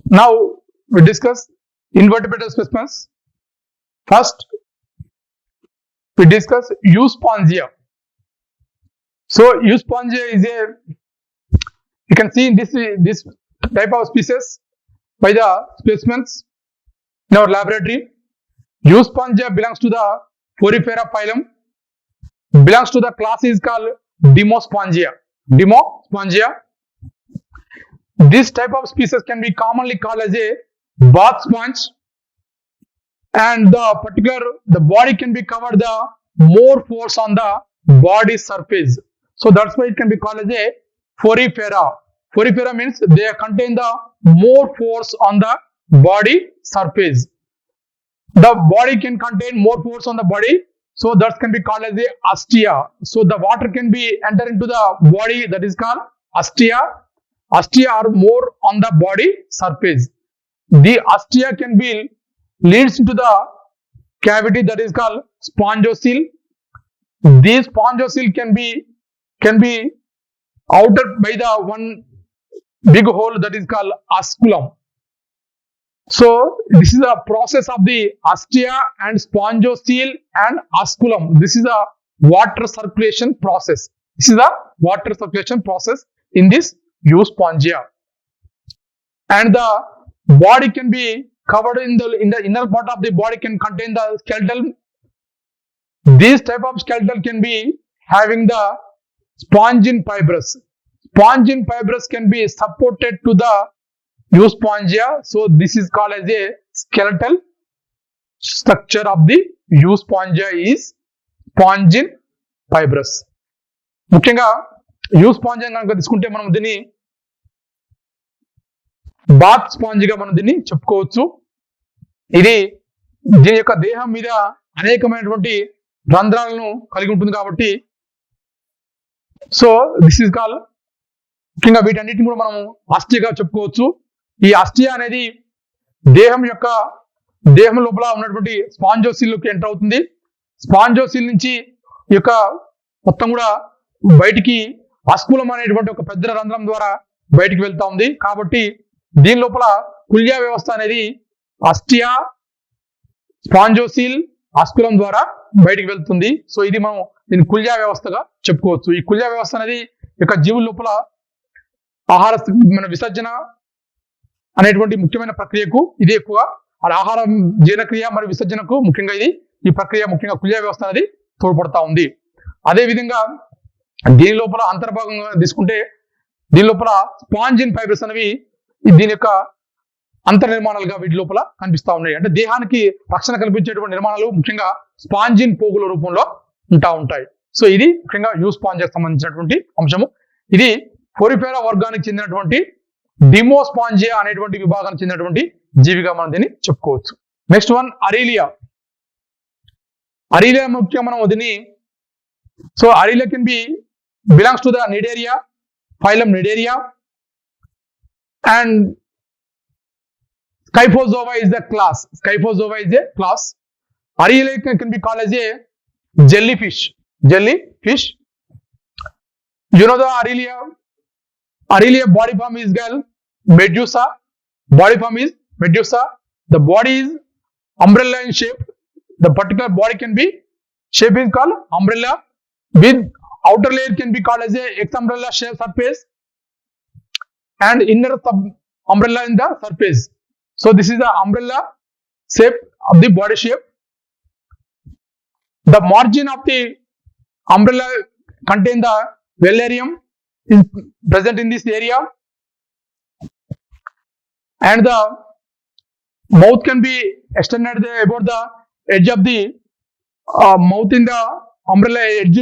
Now we discuss invertebrate specimens. First, we discuss Euspongia. So Euspongia is you can see this type of species by the specimens in our laboratory. Euspongia belongs to the Porifera phylum. Belongs to the class is called Demospongia. Demospongia. This type of species can be commonly called as a bath sponge, and the body can be covered the more pores on the body surface. So that's why it can be called as a Porifera. Porifera means they contain the more pores on the body surface. The body can contain more pores on the body, so that can be called as a astia. So the water can be enter into the body, that is called astia. Astia are more on the body surface. The astia can be leads into the cavity, that is called spongiocele. These spongiocele can be outed by the one big hole, that is called osculum. So this is a process of the astia and spongiocele and osculum. This is a water circulation process. This is a water circulation process in this Euspongia. And the body can be covered in the inner part of the body can contain the skeletal. This type of skeletal can be having the spongin fibrous. Spongin fibrous can be supported to the Euspongia. So this is called as a skeletal structure of the Euspongia is spongin fibrous. ముఖ్యంగా Euspongia కనుక తీసుకుంటే మనం దీన్ని bath sponge గా మనం దీన్ని చెప్పుకోవచ్చు. దీని యొక్క దేహం మీద అనేకమైనటువంటి రంధ్రాలను కలిగి ఉంటుంది కాబట్టి సో దిస్ ఇస్ కాల్ ముఖ్యంగా వీటన్నిటిని కూడా మనం ఆస్టియాగా చెప్పుకోవచ్చు. ఈ ఆస్టియా అనేది దేహం లోపల ఉన్నటువంటి స్పాంజోసిల్లోకి ఎంటర్ అవుతుంది. స్పాంజోసిల్ నుంచి ఈ యొక్క మొత్తం కూడా బయటికి ఆస్కులం అనేటువంటి ఒక పెద్ద రంధ్రం ద్వారా బయటికి వెళ్తా ఉంది. కాబట్టి దీని లోపల కుల్యా వ్యవస్థ అనేది ఆస్టియా, స్పాంజోసిల్, ఆస్కులం ద్వారా బయటికి వెళ్తుంది. సో ఇది మనం దీన్ని కుల్యా వ్యవస్థగా చెప్పుకోవచ్చు. ఈ కుల్యా వ్యవస్థ అనేది యొక్క జీవుల లోపల ఆహార విసర్జన అనేటువంటి ముఖ్యమైన ప్రక్రియకు ఇది ఎక్కువ ఆహారం జీర్ణక్రియ మరియు విసర్జనకు ముఖ్యంగా ఈ ప్రక్రియ ముఖ్యంగా కుల్యా వ్యవస్థ అనేది తోడ్పడతా ఉంది. అదే విధంగా దీని లోపల అంతర్భాగంగా తీసుకుంటే దీని లోపల స్పాంజిన్ ఫైబ్రస్ అనేవి దీని యొక్క అంతర్నిర్మాణాలుగా వీటి లోపల కనిపిస్తా ఉన్నాయి. అంటే దేహానికి రక్షణ కల్పించేటువంటి నిర్మాణాలు ముఖ్యంగా స్పాంజిన్ పోగుల రూపంలో ఉంటాయి. సో ఇది ముఖ్యంగా యూస్పాంజియాకి సంబంధించినటువంటి అంశము. ఇది పోరిఫెరా వర్గానికి చెందినటువంటి డిమోస్పాంజియా అనేటువంటి విభాగానికి చెందినటువంటి జీవిగా మనం దీన్ని చెప్పుకోవచ్చు. Next one అరీలియా. అరీలియా ముఖ్యంగా మనం దీన్ని so Aurelia can be belongs to the Cnidaria, phylum Nidaria, and Scyphozoa is the class. Scyphozoa is a class. Arelia can be called as a jellyfish. You know the Arelia body form is called Medusa. The body is umbrella in shape. The particular body can be shape is called umbrella, with outer layer can be called as a ex-umbrella surface and inner umbrella in the surface. So this is the umbrella shape of the body shape. The margin of the umbrella contain the velarium present in this area, and the mouth can be extended about the edge of the mouth in the umbrella edge,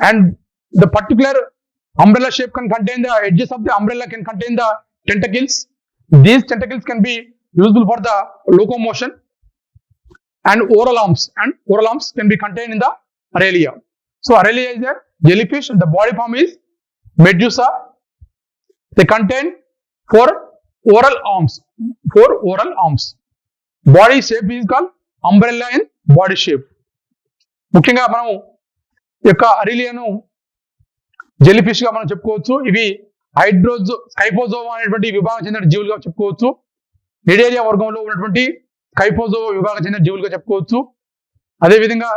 and the particular umbrella shape can contain the edges of the umbrella can contain the tentacles. These tentacles can be useful for the locomotion, and oral arms can be contained in the Arelia. So Arelia is a jellyfish. The body form is Medusa. They contain four oral arms. Body shape is called umbrella in body shape. ముఖ్యంగా మనం యొక్క అరీలియాను jellyfish గా మనం చెప్పుకోవచ్చు. ఇవి స్కైపోజోవా అనేటువంటి విభాగం చెందిన జీవులుగా చెప్పుకోవచ్చు. నిడేరియా వర్గంలో ఉన్నటువంటి స్కైపోజోవా విభాగం చెందిన జీవులుగా చెప్పుకోవచ్చు. అదేవిధంగా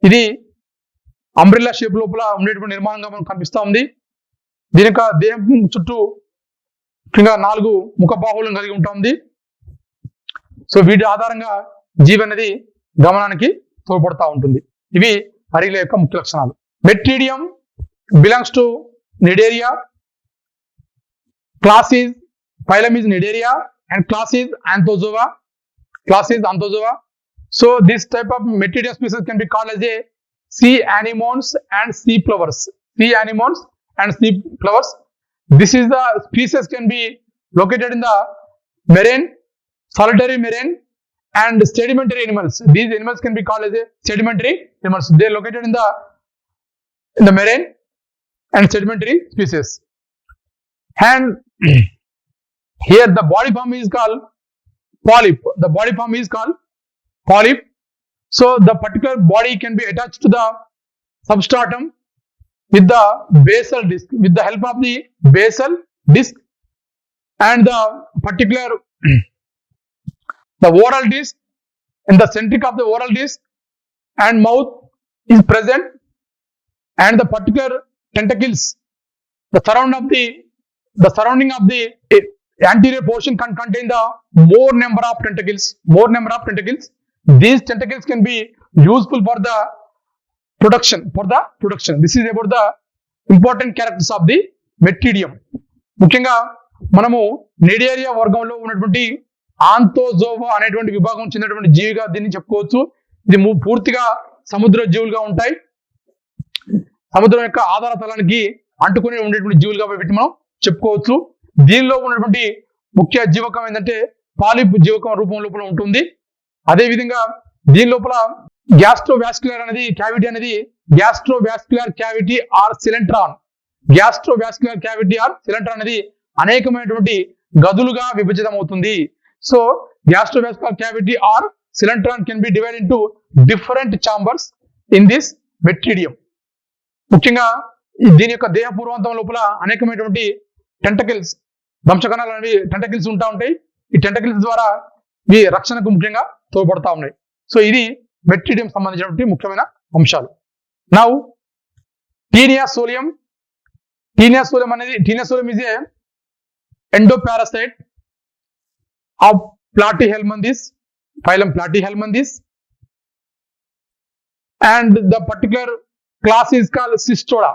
ఇది అంబ్రెల్లా షేప్ లోపల ఉండేటువంటి నిర్మాణంగా మనకు కనిపిస్తా ఉంది. దీని యొక్క దేహం చుట్టూ ముఖ్యంగా 4 ముఖ బాహువులను కలిగి ఉంటుంది. సో వీటి ఆధారంగా జీవి అనేది గమనానికి తోడ్పడతా ఉంటుంది. ఇవి అరిగేల యొక్క ముఖ్య లక్షణాలు. Metridium belongs to Cnidaria, class is phylum is Nidaria and class is Anthozoa. So this type of Metridium species can be called as a sea anemones and sea plovers. This is the species can be located in the marine, solitary marine and sedimentary animals. These animals can be called as a sedimentary animals. They are located in the marine and sedimentary species. And here the body form is called polyp. So the particular body can be attached to the substratum with the basal disc, with the help of the basal disc, and the particular the oral disc in the centric of the oral disc and mouth is present, and the particular tentacles, the surrounding of the anterior portion can contain the more number of tentacles. These tentacles can be useful for the production. This is about the important characters of the Metridium. ముఖ్యంగా మనము Cnidaria వర్గంలో ఉన్నటువంటి ఆంథోజోవా అనేటువంటి విభాగం చెందినటువంటి జీవిగా దీన్ని చెప్పుకోవచ్చు. ఇది పూర్తిగా సముద్ర జీవులుగా ఉంటాయి. సముద్రం యొక్క ఆధార తలానికి అంటుకుని ఉండేటువంటి జీవులుగా వీటిని మనం చెప్పుకోవచ్చు. దీనిలో ఉన్నటువంటి ముఖ్య జీవకం ఏంటంటే పాలిప్ జీవకం రూపం లోపల ఉంటుంది. అదేవిధంగా దీని లోపల గ్యాస్ట్రోవాస్క్యులర్ అనేది గ్యాస్ట్రోవాస్క్యులర్ క్యావిటీ ఆర్ సిలెంట్రాన్ అనేది అనేకమైనటువంటి గదులుగా విభజితం అవుతుంది. So gastrovascular cavity or coelenteron can be divide into different chambers in this Metridium. ముఖ్యంగా దీని యొక్క దేహ పూర్వాంతం లోపల అనేకమైనటువంటి టెంటకిల్స్, దంశకణాలు అనేవి టెంటకిల్స్ ఉంటాయి. ఈ టెంటకిల్స్ ద్వారా ఈ రక్షణకు ముఖ్యంగా తోడ్పడతా ఉన్నాయి. సో ఇది మెట్రిడియం సంబంధించినటువంటి ముఖ్యమైన అంశాలు. Now Taenia solium is a endoparasite of Platyhelminthes, phylum Platyhelminthes, and the particular class is called Cystoda.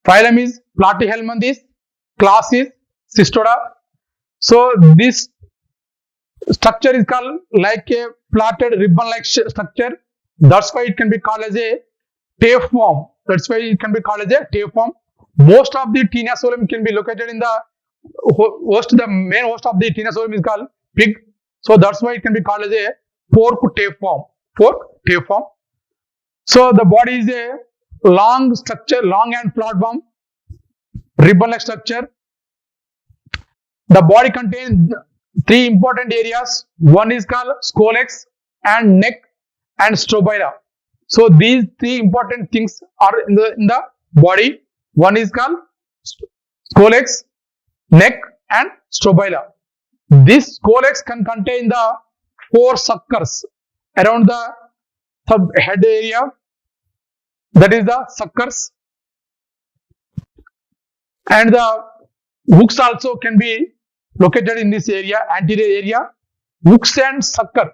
Phylum is Platyhelminthes, class is Cystoda. So this structure is called like a plaited ribbon-like structure. That's why it can be called as a tapeworm. Most of the Teniasolium can be located in the main host of the Teniasolium is called pig. So that's why it can be called as a pork tapeworm. So the body is a long and platform, ribbon-like structure. The body contains 3 important areas. One is called scolex and neck and strobila. So these 3 important things are in the body. One is called scolex, neck and strobila. This scolex can contain the 4 suckers around the head area. That is the suckers. And the hooks also can be located in this area, anterior area. Hooks and suckers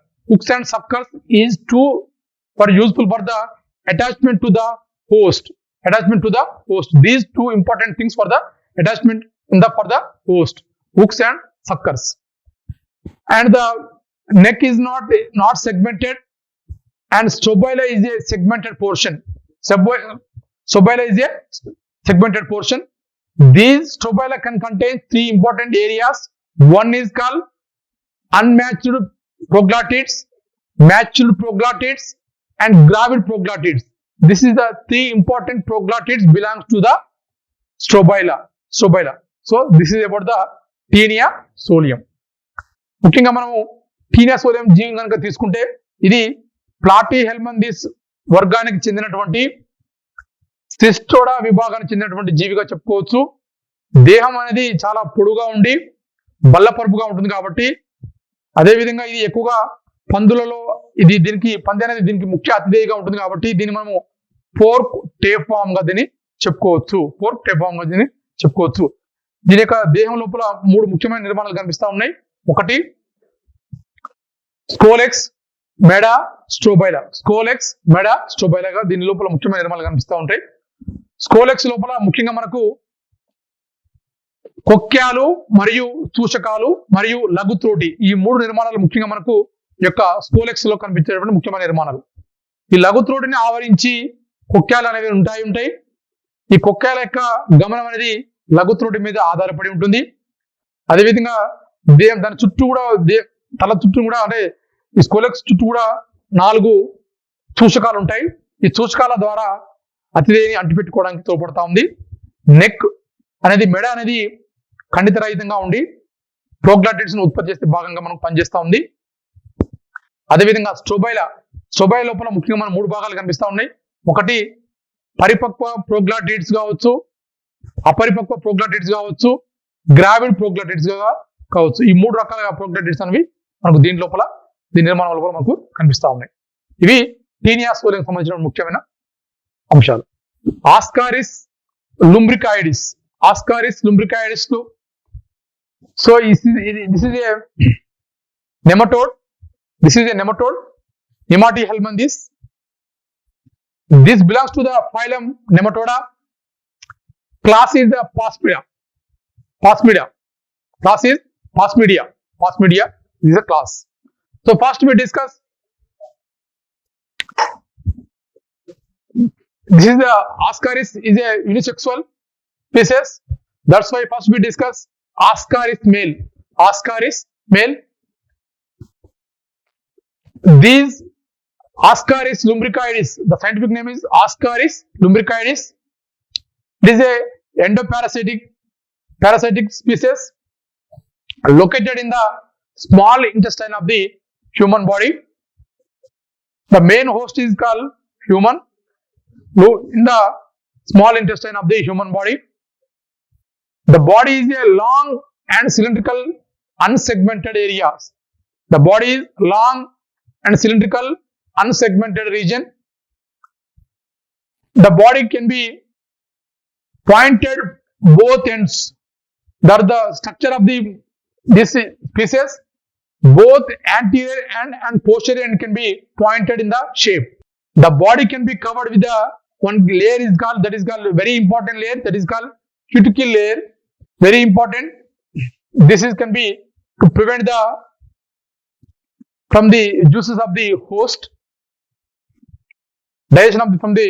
is useful for the attachment to the host. These 2 important things for the attachment for the host, hooks and suckers. And the neck is not segmented, and strobila is a segmented portion. These strobila can contain 3 important areas. One is called unmatched proglottids, matched proglottids, and gravid proglottids. This is the 3 important proglottids belongs to the strobila. So this is about the Teniasolium. ముఖ్యంగా మనము Teniasolium జీవి కనుక తీసుకుంటే ఇది Platyhelminthes వర్గానికి చెందినటువంటి సిస్టోడా విభాగానికి చెందినటువంటి జీవిగా చెప్పుకోవచ్చు. దేహం అనేది చాలా పొడుగా ఉండి బల్లపరుపుగా ఉంటుంది కాబట్టి, అదేవిధంగా ఇది ఎక్కువగా పందులలో పంది అనేది దీనికి ముఖ్య అతిథేయగా ఉంటుంది కాబట్టి దీన్ని మనము పోర్క్ టేపామ్ గా దీన్ని చెప్పుకోవచ్చు. దీని యొక్క దేహం లోపల 3 ముఖ్యమైన నిర్మాణాలు కనిపిస్తా ఉన్నాయి. ఒకటి స్కోలెక్స్, మెడ, స్ట్రోబైలా దీని లోపల ముఖ్యమైన నిర్మాణాలు కనిపిస్తూ ఉంటాయి. స్కోలెక్స్ లోపల ముఖ్యంగా మనకు కొక్క్యాలు మరియు చూషకాలు మరియు లఘుత్రోటి ఈ 3 నిర్మాణాలు ముఖ్యంగా మనకు యొక్క స్కోలెక్స్ లో కనిపించేటువంటి ముఖ్యమైన నిర్మాణాలు. ఈ లఘుత్రోటిని ఆవరించి కొక్క్యాలు అనేవి ఉంటాయి. ఈ కొక్క్యాల యొక్క గమనం అనేది లఘుత్రోటి మీద ఆధారపడి ఉంటుంది. అదేవిధంగా దాని చుట్టూ కూడా తల చుట్టూ కూడా అంటే ఈ స్కోలెక్స్ చుట్టూ కూడా 4 చూషకాలు ఉంటాయి. ఈ చూషకాల ద్వారా అతిథేయని అంటిపెట్టుకోవడానికి తోడ్పడతా ఉంది. నెక్ అనేది మెడ అనేది ఖండితరహితంగా ఉండి ప్రోగ్లాటిడ్స్ ను ఉత్పత్తి చేసే భాగంగా మనకు పనిచేస్తా ఉంది. అదేవిధంగా స్ట్రోబైలా లోపల ముఖ్యంగా మనం 3 భాగాలు కనిపిస్తా ఉన్నాయి. ఒకటి పరిపక్వ ప్రోగ్లాటిడ్స్ కావచ్చు, అపరిపక్వ ప్రోగ్లాటిడ్స్ కావచ్చు, గ్రావిడ్ ప్రోగ్లాటిడ్స్ కావచ్చు. ఈ 3 రకాల ప్రోగ్లాటిడ్స్ అనేవి మనకు దీని నిర్మాణం లోపల మనకు కనిపిస్తా ఉన్నాయి. ఇవి టీనియా స్కోలింగ్ సంబంధించిన ముఖ్యమైన అంశాలు. Ascaris lumbricoides so this is a nematode. Nematohelminthes. This belongs to the phylum Nematoda. Class is the Phasmidia. Class is Phasmidia. This is a class. So first we discuss. This is the Ascaris is a unisexual species. That's why first we discuss Ascaris male. These Ascaris lumbricoides, the scientific name is Ascaris lumbricoides. It is a endoparasitic species located in the small intestine of the human body. The main host is called human. In the small intestine of the human body, the body is a long and cylindrical unsegmented areas. The body is long and cylindrical unsegmented region. The body can be pointed both ends. That the structure of this species, both anterior and posterior end can be pointed in the shape. The body can be covered with one layer that is called very important layer, that is called cuticle layer. Very important. This can be to prevent from the juices of the host, digestion from the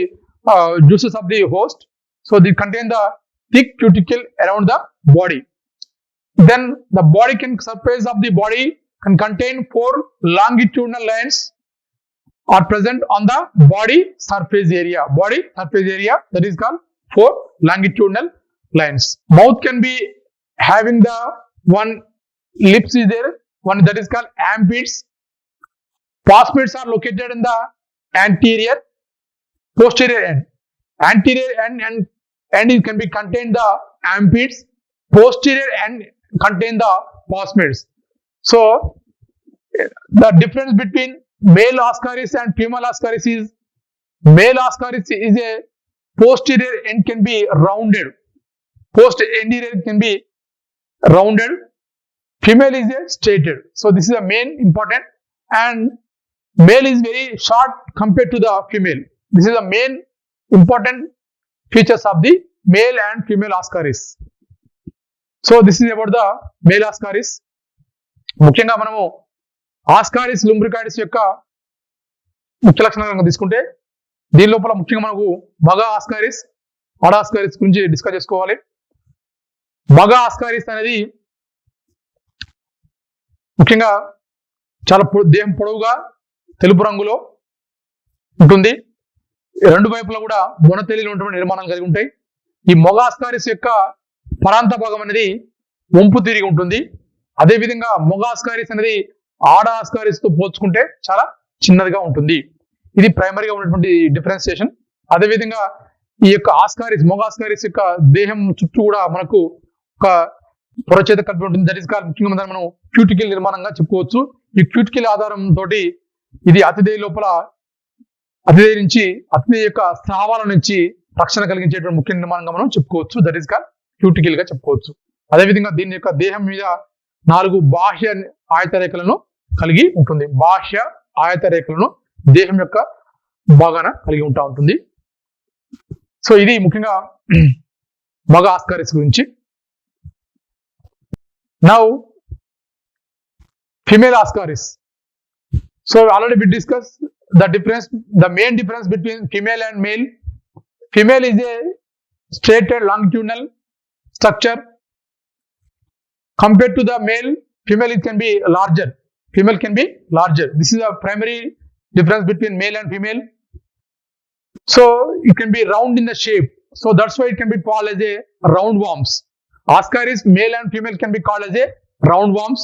juices of the host. So they contain the thick cuticle around the body. Then the surface of the body can contain 4 longitudinal lines are present on the body surface area. That is called 4 longitudinal lines. Mouth can be having the one lips is there, one that is called ampedes. Phasmids are located in the posterior end. Anterior end and it can be contain the ampedes. Posterior end contain the phasmids. So the difference between male Ascaris and female Ascaris is male Ascaris is a posterior end can be rounded. Posterior can be rounded. Female is a straighted. So this is a main important, and male is very short compared to the female. This is the main important features of the male and female Ascaris. So this is about the male Ascaris. ముఖ్యంగా మనము ascaris లుంబ్రికాయిడ్స్ యొక్క ముఖ్య లక్షణాలను తీసుకుంటే దీని లోపల ముఖ్యంగా మనకు మగ ఆస్కారిస్, ఆడ ఆస్కారిస్ గురించి డిస్కస్ చేసుకోవాలి. మగ ఆస్కారిస్ అనేది ముఖ్యంగా చాలా దేహం పొడవుగా తెలుపు రంగులో ఉంటుంది. 2 వైపులా కూడా మొనతెలిలో ఉన్నటువంటి నిర్మాణాలు కలిగి ఉంటాయి. ఈ మగ ఆస్కారిస్ యొక్క పరాంత భాగం అనేది వంపు తిరిగి ఉంటుంది. అదేవిధంగా మగ ఆస్కారిస్ అనేది ఆడ ఆస్కారిస్ తో పోల్చుకుంటే చాలా చిన్నదిగా ఉంటుంది. ఇది ప్రైమరీగా ఉన్నటువంటి డిఫరెన్సియేషన్. అదేవిధంగా ఈ యొక్క ఆస్కారిస్ మొగ ఆస్కారిస్ యొక్క దేహం చుట్టూ కూడా మనకు ఒక పొరచేత కలిపి ఉంటుంది. దట్ ఈస్ కాల్ ముఖ్యంగా మనం క్యూటికల్ నిర్మాణంగా చెప్పుకోవచ్చు. ఈ క్యూటికల్ ఆధారం తోటి ఇది అతిదేయ లోపల అతిదేయ నుంచి అతిదేయ యొక్క స్రావాల నుంచి రక్షణ కలిగించేటువంటి ముఖ్య నిర్మాణంగా మనం చెప్పుకోవచ్చు. దట్ ఈస్ కాల్ క్యూటికల్ గా చెప్పుకోవచ్చు. అదేవిధంగా దీని యొక్క దేహం మీద 4 బాహ్య ఆయత రేఖలను కలిగి ఉంటుంది. బాహ్య ఆయత రేఖలను దేహం యొక్క భాగాన కలిగి ఉంటుంది. సో ఇది ముఖ్యంగా మగ ఆస్కారిస్ గురించి. Now female ascaris. So already we discussed the main difference between female and male. Female is a straighted longitudinal structure compared to the male. Female it can be larger. Female can be larger. This is the primary difference between male and female. So it can be round in the shape. So that's why it can be called as a roundworms. Ascaris, male and female, can be called as a roundworms.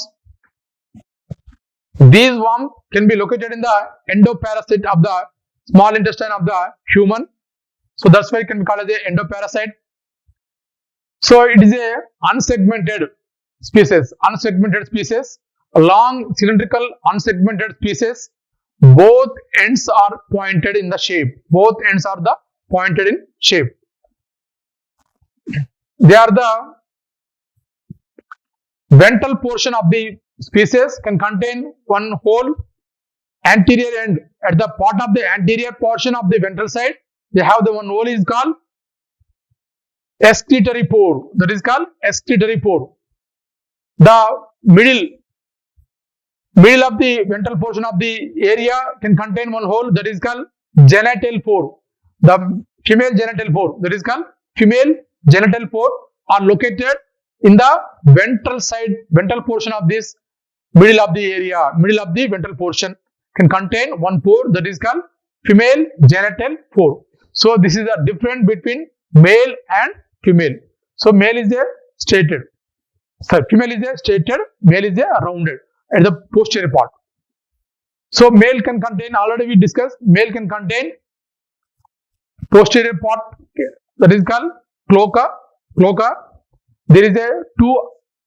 These worms can be located in the endoparasite of the small intestine of the human. So that's why it can be called as a endoparasite. So it is a unsegmented species. Unsegmented species, a long cylindrical unsegmented species. Both ends are pointed in the shape. Both ends are the pointed in shape. They are the ventral portion of the species can contain one whole anterior end. At the part of the anterior portion of the ventral side, they have the one hole is called excretory pore. That is called excretory pore. The middle of the ventral portion of the area can contain one hole that is called genital pore. The female genital pore, that is called female genital pore, are located in the ventral portion of this middle of the area. Middle of the ventral portion can contain one pore that is called female genital pore. So this is the difference between male and female. So male is a straighted. So female is a straighted, male is a rounded at the posterior part. So male can contain, already we discussed, male can contain posterior part that is called cloaca. There is a 2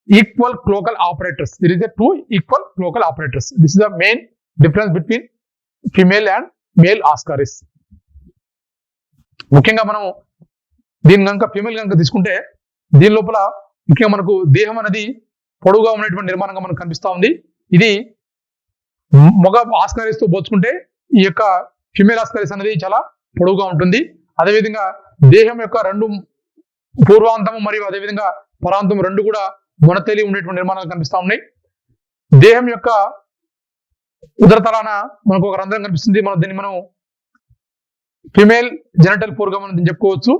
equal cloacal apparatus. There is a 2 equal cloacal apparatus. This is the main difference between female and male ascaris. ముఖ్యంగా మనం దీని కనుక female కనుక తీసుకుంటే దీని లోపల ముఖ్యంగా మనకు దేహం అనేది పొడవుగా ఉన్నటువంటి నిర్మాణంగా మనకు కనిపిస్తా ఉంది. ఇది మగ ఆస్కారిస్ తో పోల్చుకుంటే ఈ యొక్క ఫిమేల్ ఆస్కారిస్ అనేది చాలా పొడవుగా ఉంటుంది. అదేవిధంగా దేహం యొక్క 2 పూర్వాంతము మరియు అదేవిధంగా పరాంతం 2 కూడా మొనతేలి ఉండేటువంటి నిర్మాణాలు కనిపిస్తా ఉన్నాయి. దేహం యొక్క ఉదరతలాన మనకు ఒక రంధ్రం కనిపిస్తుంది. దీన్ని మనం ఫిమేల్ జెనటల్ పోర్గా మనం దీన్ని చెప్పుకోవచ్చు.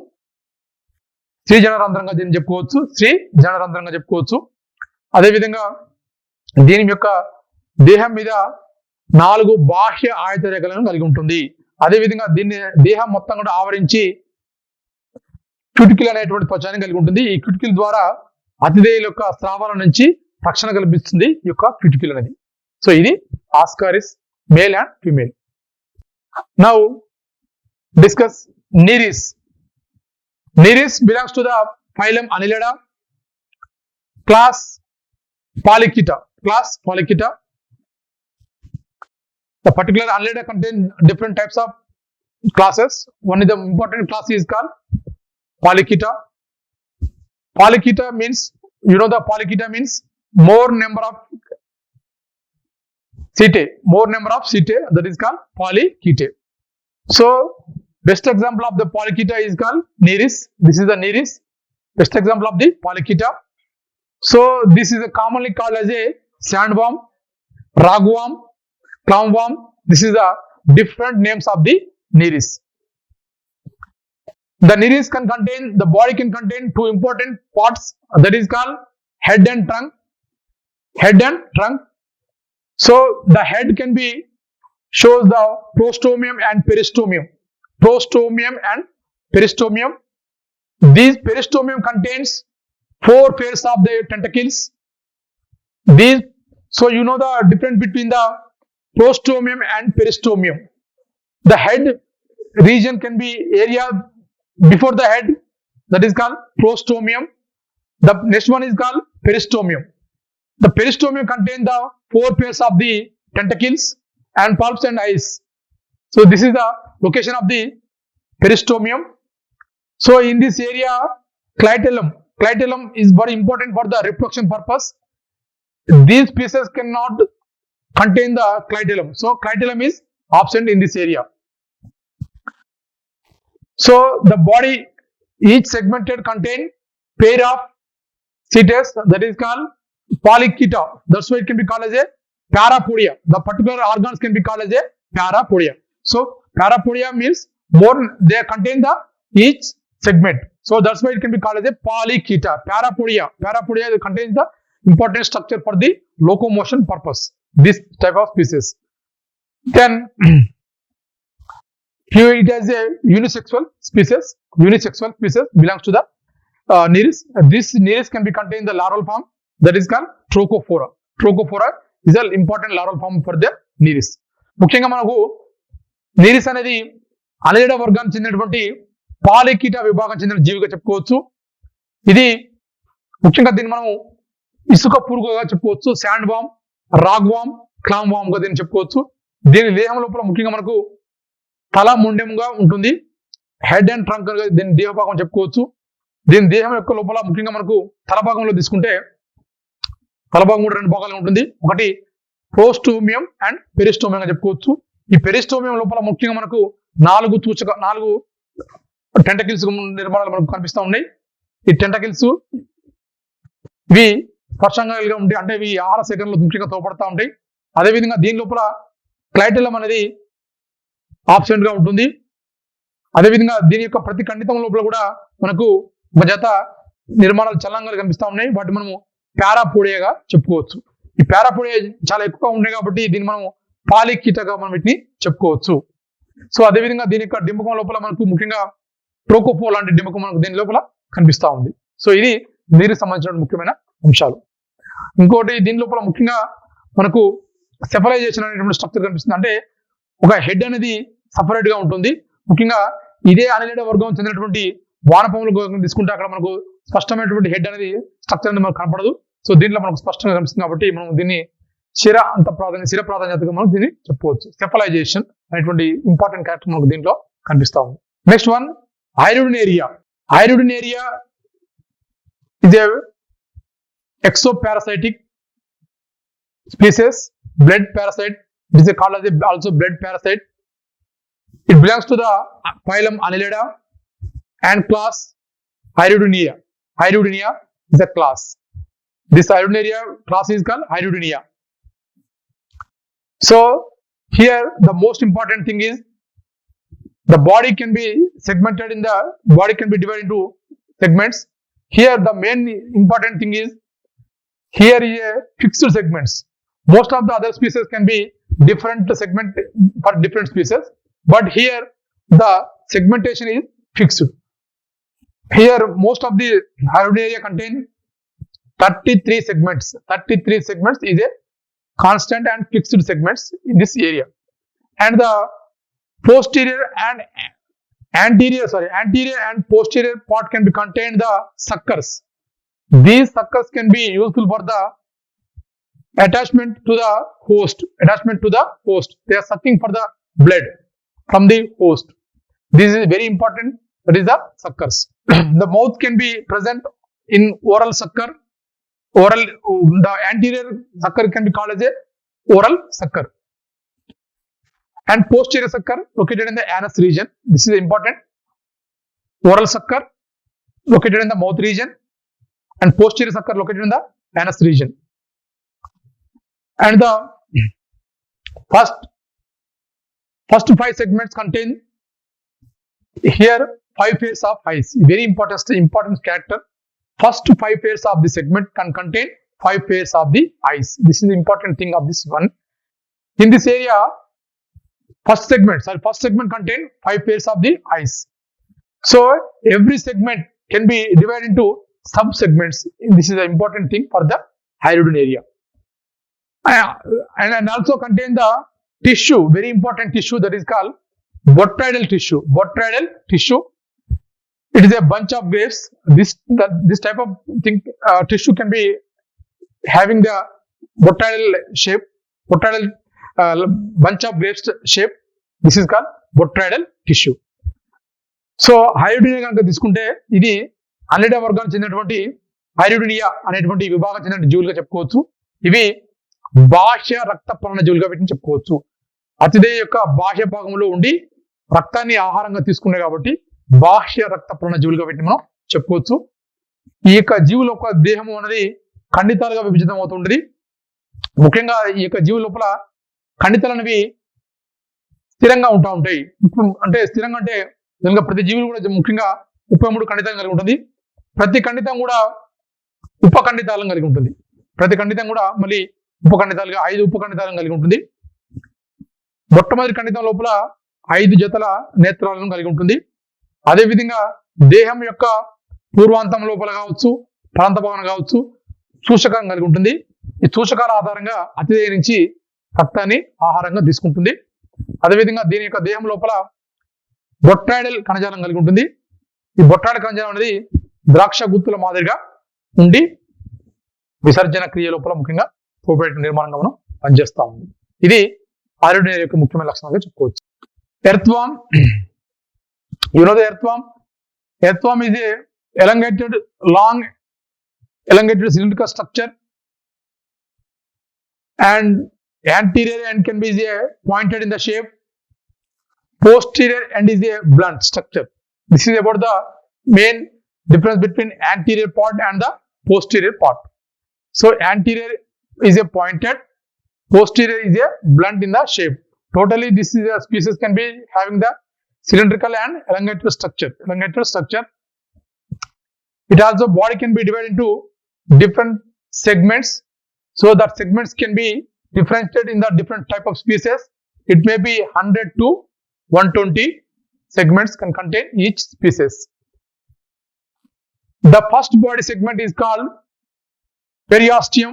స్త్రీ జనరంధ్రంగా దీన్ని చెప్పుకోవచ్చు. అదేవిధంగా దీని యొక్క దేహం మీద 4 బాహ్య ఆయత రేఖలను కలిగి ఉంటుంది. అదేవిధంగా దీన్ని దేహం మొత్తం కూడా ఆవరించి క్యూటికల్ అనేటువంటి త్వచాన్ని కలిగి ఉంటుంది. ఈ క్యూటికల్ ద్వారా అతిదేయుల యొక్క స్రావాల నుంచి రక్షణ కల్పిస్తుంది ఈ యొక్క క్యూటికల్ అనేది. సో ఇది Ascaris male and female. Now discuss Nereis. Nereis belongs to the phylum Annelida, class Polychaeta. The particular Annelida contain different types of classes. One of the important class is called Polychaeta. Polychaeta means, you know, the Polychaeta means more number of setae. That is called Polychaeta. So best example of the Polychaeta is called Nereis. This is the Nereis. Best example of the Polychaeta. So this is commonly called as a sandworm, ragworm, clownworm. This is the different names of the Nereis. The Nereis can contain, the body can contain 2 important parts, that is called head and trunk. So the head can be shows the prostomium and peristomium. These peristomium contains 4 pairs of the tentacles. So you know the difference between the prostomium and peristomium. The head region can be area before the head, that is called prostomium. The next one is called peristomium. The peristomium contains the 4 pairs of the tentacles and palps and eyes. So this is the location of the peristomium. So in this area, clitellum is very important for the reproduction purpose. These species cannot contain the clitellum. So clitellum is absent in this area. So the body, each segmented contain pair of cetes, that is called polychaeta. That's why it can be called as a parapodia. The particular organs can be called as a parapodia. So parapodia means more, they contain the each segment. So that's why it can be called as a polychaeta. Parapodia contains the important structure for the locomotion purpose. This type of species. Then here it is a unisexual species. Unisexual species belongs to the Nereis. This Nereis can be contained in the larval form, that is called Trochophora. Trochophora is an important larval form for the Nereis. ముఖ్యంగా మనకు Nereis అనేది అనెలిడా వర్గానికి చెందినటువంటి పాలికీటా విభాగం చెందిన జీవిగా చెప్పుకోవచ్చు. ఇది ముఖ్యంగా దీన్ని మనం ఇసుక పురుగుగా చెప్పుకోవచ్చు. శాండ్ వామ్, రాగ్ వామ్, క్లామ్ వామ్ గా దీన్ని చెప్పుకోవచ్చు. దీని దేహం లోపల ముఖ్యంగా మనకు తల ముండెముగా ఉంటుంది. హెడ్ అండ్ ట్రంక్ దీని దేహ భాగం చెప్పుకోవచ్చు. దీని దేహం యొక్క లోపల ముఖ్యంగా మనకు తల భాగంలో తీసుకుంటే తల భాగం కూడా 2 భాగాలు ఉంటుంది. ఒకటి ప్రోస్టోమియం అండ్ పెరిస్టోమియం గా చెప్పుకోవచ్చు. ఈ పెరిస్టోమియం లోపల ముఖ్యంగా మనకు 4 టెంటకిల్స్ నిర్మాణాలు మనకు కనిపిస్తూ ఉన్నాయి. ఈ టెంటకిల్స్ ఇవి స్పర్శంగా ఉంటాయి, అంటే ఇవి ఆహార సేకరణలో ముఖ్యంగా తోడ్పడతా ఉంటాయి. అదేవిధంగా దీని లోపల క్లైటెలం అనేది ఆబ్సెంట్ గా ఉంటుంది. అదేవిధంగా దీని యొక్క ప్రతి ఖండితం లోపల కూడా మనకు ఒక జత నిర్మాణాలు చలనంగా కనిపిస్తూ ఉన్నాయి. వాటి మనము పారాపోడియాగా చెప్పుకోవచ్చు. ఈ పారాపోడియా చాలా ఎక్కువగా ఉన్నాయి కాబట్టి దీన్ని మనం పాలికీటగా మనం వీటిని చెప్పుకోవచ్చు. సో అదేవిధంగా దీని యొక్క డింబకం లోపల మనకు ముఖ్యంగా ట్రోకోపో లాంటి డింబకం మనకు దీని లోపల కనిపిస్తూ ఉంది. సో ఇది నీరుకి సంబంధించిన ముఖ్యమైన అంశాలు. ఇంకోటి దీని లోపల ముఖ్యంగా మనకు సెపరైజేషన్ అనేటువంటి స్ట్రక్చర్ కనిపిస్తుంది. అంటే ఒక హెడ్ అనేది సపరేట్ గా ఉంటుంది. ముఖ్యంగా ఇదే అనెలిడా వర్గం చెందినటువంటి వానపాములు తీసుకుంటే అక్కడ మనకు స్పష్టమైనటువంటి హెడ్ అనేది స్ట్రక్చర్ అనేది మనకు కనపడదు. సో దీంట్లో మనకు స్పష్టంగా కనిపిస్తుంది కాబట్టి మనం దీన్ని శిర ప్రాధాన్యతగా మనం దీన్ని చెప్పుకోవచ్చు. సెపలైజేషన్ అనేటువంటి ఇంపార్టెంట్ క్యారెక్టర్ మనకు దీంట్లో కనిపిస్తా ఉంది. Next one Hirudinaria. Hirudinaria is a exoparasitic species, blood parasite. It is called as also blood parasite. It belongs to the phylum Annelida and class Iridinea. Iridinea is a class. This Iridinea class is called Iridinea. So here the most important thing is the body can be segmented in the body can be divided into segments. Here the main important thing is here is a fixed segments. Most of the other species can be different segment for different species, but here the segmentation is fixed. Here most of the Iridinea contain 33 segments. 33 segments is a constant and fixed segments in this area, and the posterior and anterior and posterior part can be contained the suckers. These suckers can be useful for the attachment to the host. They are sucking for the blood from the host. This is very important. That is the suckers. The mouth can be present in oral sucker. The anterior sucker can be called as a oral sucker. And posterior sucker located in the anus region. This is important. Oral sucker located in the mouth region, and posterior sucker located in the anus region. And the first 5 segments contain here 5 pairs of eyes. Very important character. First 5 pairs of the segment can contain 5 pairs of the eyes. This is the important thing of this one. In this area, first segment contain 5 pairs of the eyes. So every segment can be divided into sub-segments. This is an important thing for the Iridinea. And also contain the tissue, very important tissue, that is called botryral tissue. Botryral tissue. it is a bunch of grapes. This type of thing, tissue can be having the botrytis shape, botrytis bunch of grapes shape. This is called botrytis tissue. So Hirudinea కనుక తీసుకుంటే ఇది అన్నిడా వర్గానికి చెందినటువంటి హైరిడినియా అనేటువంటి విభాగం చెందిన జీవులుగా చెప్పుకోవచ్చు. ఇవి బాహ్య రక్త ప్రవహణ జీవులుగా వీటిని చెప్పుకోవచ్చు. అతిదేయ యొక్క బాహ్య భాగంలో ఉండి రక్తాన్ని ఆహారంగా తీసుకున్నాయి కాబట్టి బాహ్య రక్త ప్రవహణ జీవులుగా వీటిని మనం చెప్పుకోవచ్చు. ఈ యొక్క జీవుల యొక్క దేహము అనేది ఖండితాలుగా విభజితం అవుతుంటుంది. ముఖ్యంగా ఈ యొక్క జీవుల లోపల ఖండితాలు అనేవి స్థిరంగా ఉంటాయి. అంటే స్థిరంగా అంటే నిజంగా ప్రతి జీవులు కూడా ముఖ్యంగా 33 ఖండితాలను కలిగి ఉంటుంది. ప్రతి ఖండితం కూడా ఉపఖండితాలను కలిగి ఉంటుంది. ప్రతి ఖండితం కూడా మళ్ళీ ఉపఖండితాలుగా 5 ఉపఖండితాలను కలిగి ఉంటుంది. మొట్టమొదటి ఖండితం లోపల 5 జతల నేత్రాలను కలిగి ఉంటుంది. అదేవిధంగా దేహం యొక్క పూర్వాంతం లోపల కావచ్చు, ప్రాంత భావన కావచ్చు, సూచకం కలిగి ఉంటుంది. ఈ సూచకాల ఆధారంగా అతిదేయ నుంచి రక్తాన్ని ఆహారంగా తీసుకుంటుంది. అదేవిధంగా దీని యొక్క దేహం లోపల బొట్రాయిడల్ కణజాలం కలిగి ఉంటుంది. ఈ బొట్రాయిడల్ కణజాలం అనేది ద్రాక్ష గుత్తుల మాదిరిగా ఉండి విసర్జన క్రియ లోపల ముఖ్యంగా పోపేట నిర్మాణంగా మనం పనిచేస్తా ఉంది. ఇది ఆరోగ్య యొక్క ముఖ్యమైన లక్షణాలుగా చెప్పుకోవచ్చు. ఎర్త్వామ్, you know the ఎర్త్వామ్. ఎర్త్వామ్ is a elongated, long elongated cylindrical structure, and anterior end can be pointed in the shape. Posterior end is a blunt structure. This is about the main difference between anterior part and the posterior part. So anterior is a pointed, posterior is a blunt in the shape. Totally this is a species can be having the cylindrical and elongated structure. It also body can be divided into different segments, so that segments can be differentiated in the different type of species. It may be 100 to 120 segments can contain each species. The first body segment is called periosteum.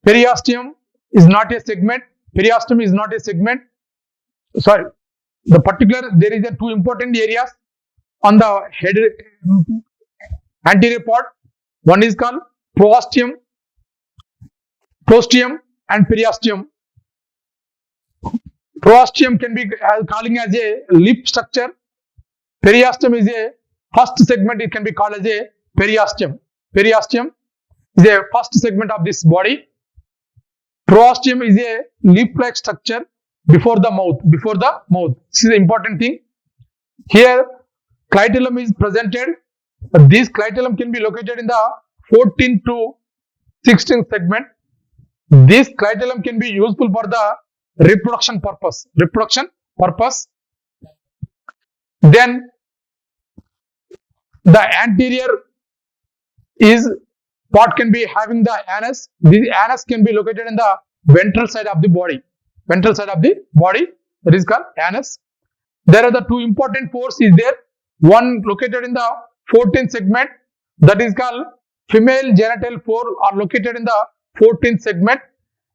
Periosteum is not a segment. Periosteum is not a segment. Sorry, the particular there is a two important areas on the head anterior part. One is called prosteum and periosteum. Prosteum can be calling as a lip structure. Periosteum is a first segment. It can be called as a periosteum. Periosteum is a first segment of this body. Prosteum is a lip-like structure before the mouth. This is the important thing. Here clitellum is presented. This clitellum can be located in the 14 to 16 segment. This clitellum can be useful for the reproduction purpose. Then the anterior is part can be having the anus. This anus can be located in the ventral side of the body. That is called anus. There are the two important pores is there. One located in the 14th segment, that is called female genital pore, are located in the 14th segment,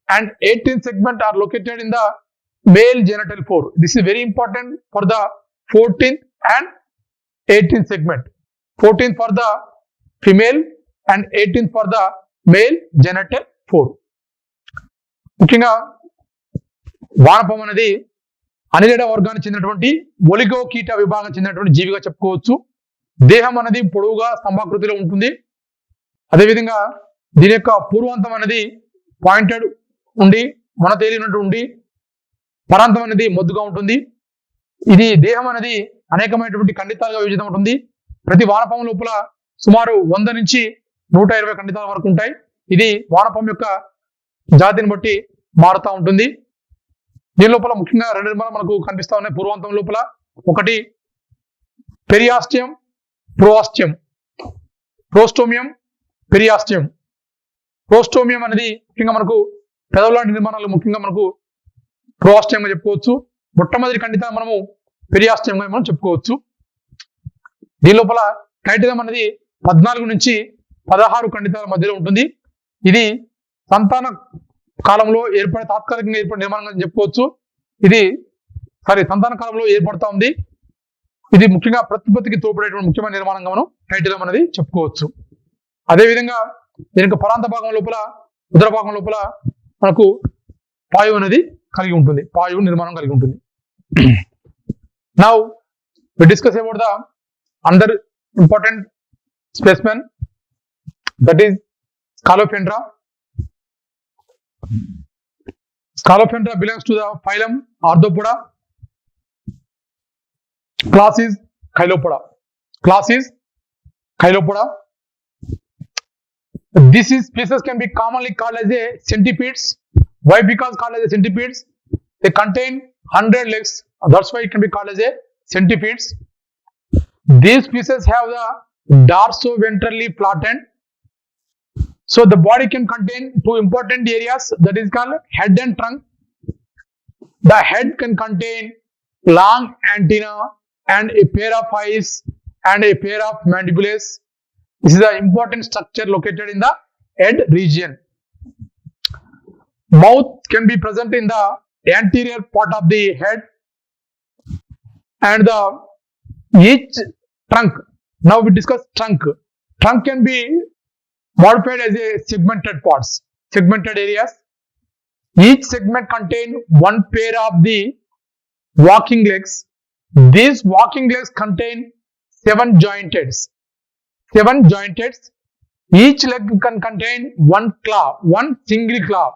and 18th segment are located in the male genital pore. This is very important for the 14th and 18th segment. 14th for the female and 18th for the male genital pore. ముఖ్యంగా వానపం అనేది అనిలిడ వర్గానికి చెందినటువంటి oligo కీట విభాగం చెందినటువంటి జీవిగా చెప్పుకోవచ్చు. దేహం అనేది పొడవుగా స్తంభాకృతిలో ఉంటుంది. అదేవిధంగా దీని యొక్క పూర్వాంతం అనేది పాయింటెడ్ ఉండి మొనతేలినట్టు ఉండి పరాంతం అనేది మొద్దుగా ఉంటుంది. ఇది దేహం అనేది అనేకమైనటువంటి ఖండితాలుగా విభజితం ఉంటుంది. ప్రతి వానపం లోపల సుమారు 100 నుంచి 120 ఖండితాల వరకు ఉంటాయి. ఇది వానపం యొక్క జాతిని బట్టి మారుతూ ఉంటుంది. దీని లోపల ముఖ్యంగా 2 నిర్మాణాలు మనకు కనిపిస్తా ఉన్నాయి. పూర్వాంతం లోపల ఒకటి పెరియాస్టియం, ప్రోస్టోమియం, పెరియాస్టియం. ప్రోస్టోమియం అనేది ముఖ్యంగా మనకు పెదవులాంటి నిర్మాణాలు ముఖ్యంగా మనకు ప్రోస్టియంగా చెప్పుకోవచ్చు. మొట్టమొదటి ఖండితం మనము పెరియాస్టియంగా మనం చెప్పుకోవచ్చు. దీని లోపల క్రైటీరియం అనేది 14 నుంచి 16 ఖండితాల మధ్యలో ఉంటుంది. ఇది సంతాన కాలంలో తాత్కాలికంగా ఏర్పడిన నిర్మాణంగా చెప్పుకోవచ్చు. ఇది సంతాన కాలంలో ఏర్పడతా ఉంది. ఇది ముఖ్యంగా ప్రత్యుత్పత్తికి తోడ్పడేటువంటి ముఖ్యమైన నిర్మాణంగా మనం టైటిలం అనేది చెప్పుకోవచ్చు. అదేవిధంగా దీనికి పరాంత భాగం లోపల ఉదర భాగం లోపల మనకు పాయువు అనేది కలిగి ఉంటుంది, పాయువు నిర్మాణం కలిగి ఉంటుంది. Now we discuss about the another important specimen, that is Scolopendra. Scolopendra belongs to the phylum Arthropoda. Class is Chilopoda. Class is Chilopoda. This is species can be commonly called as a centipedes. Why? Because called as a centipedes, they contain 100 legs. That's why it can be called as a centipedes. These species have the dorso-ventrally flattened. So the body can contain two important areas, that is called head and trunk. The head can contain long antenna and a pair of eyes and a pair of mandibules. This is an important structure located in the head region. Mouth can be present in the anterior part of the head, and the each trunk. Now we discuss trunk. Trunk can be modified as a segmented parts, segmented areas. Each segment contain one pair of the walking legs. These walking legs contain 7 jointeds. 7 jointeds. Each leg can contain one claw, one single claw.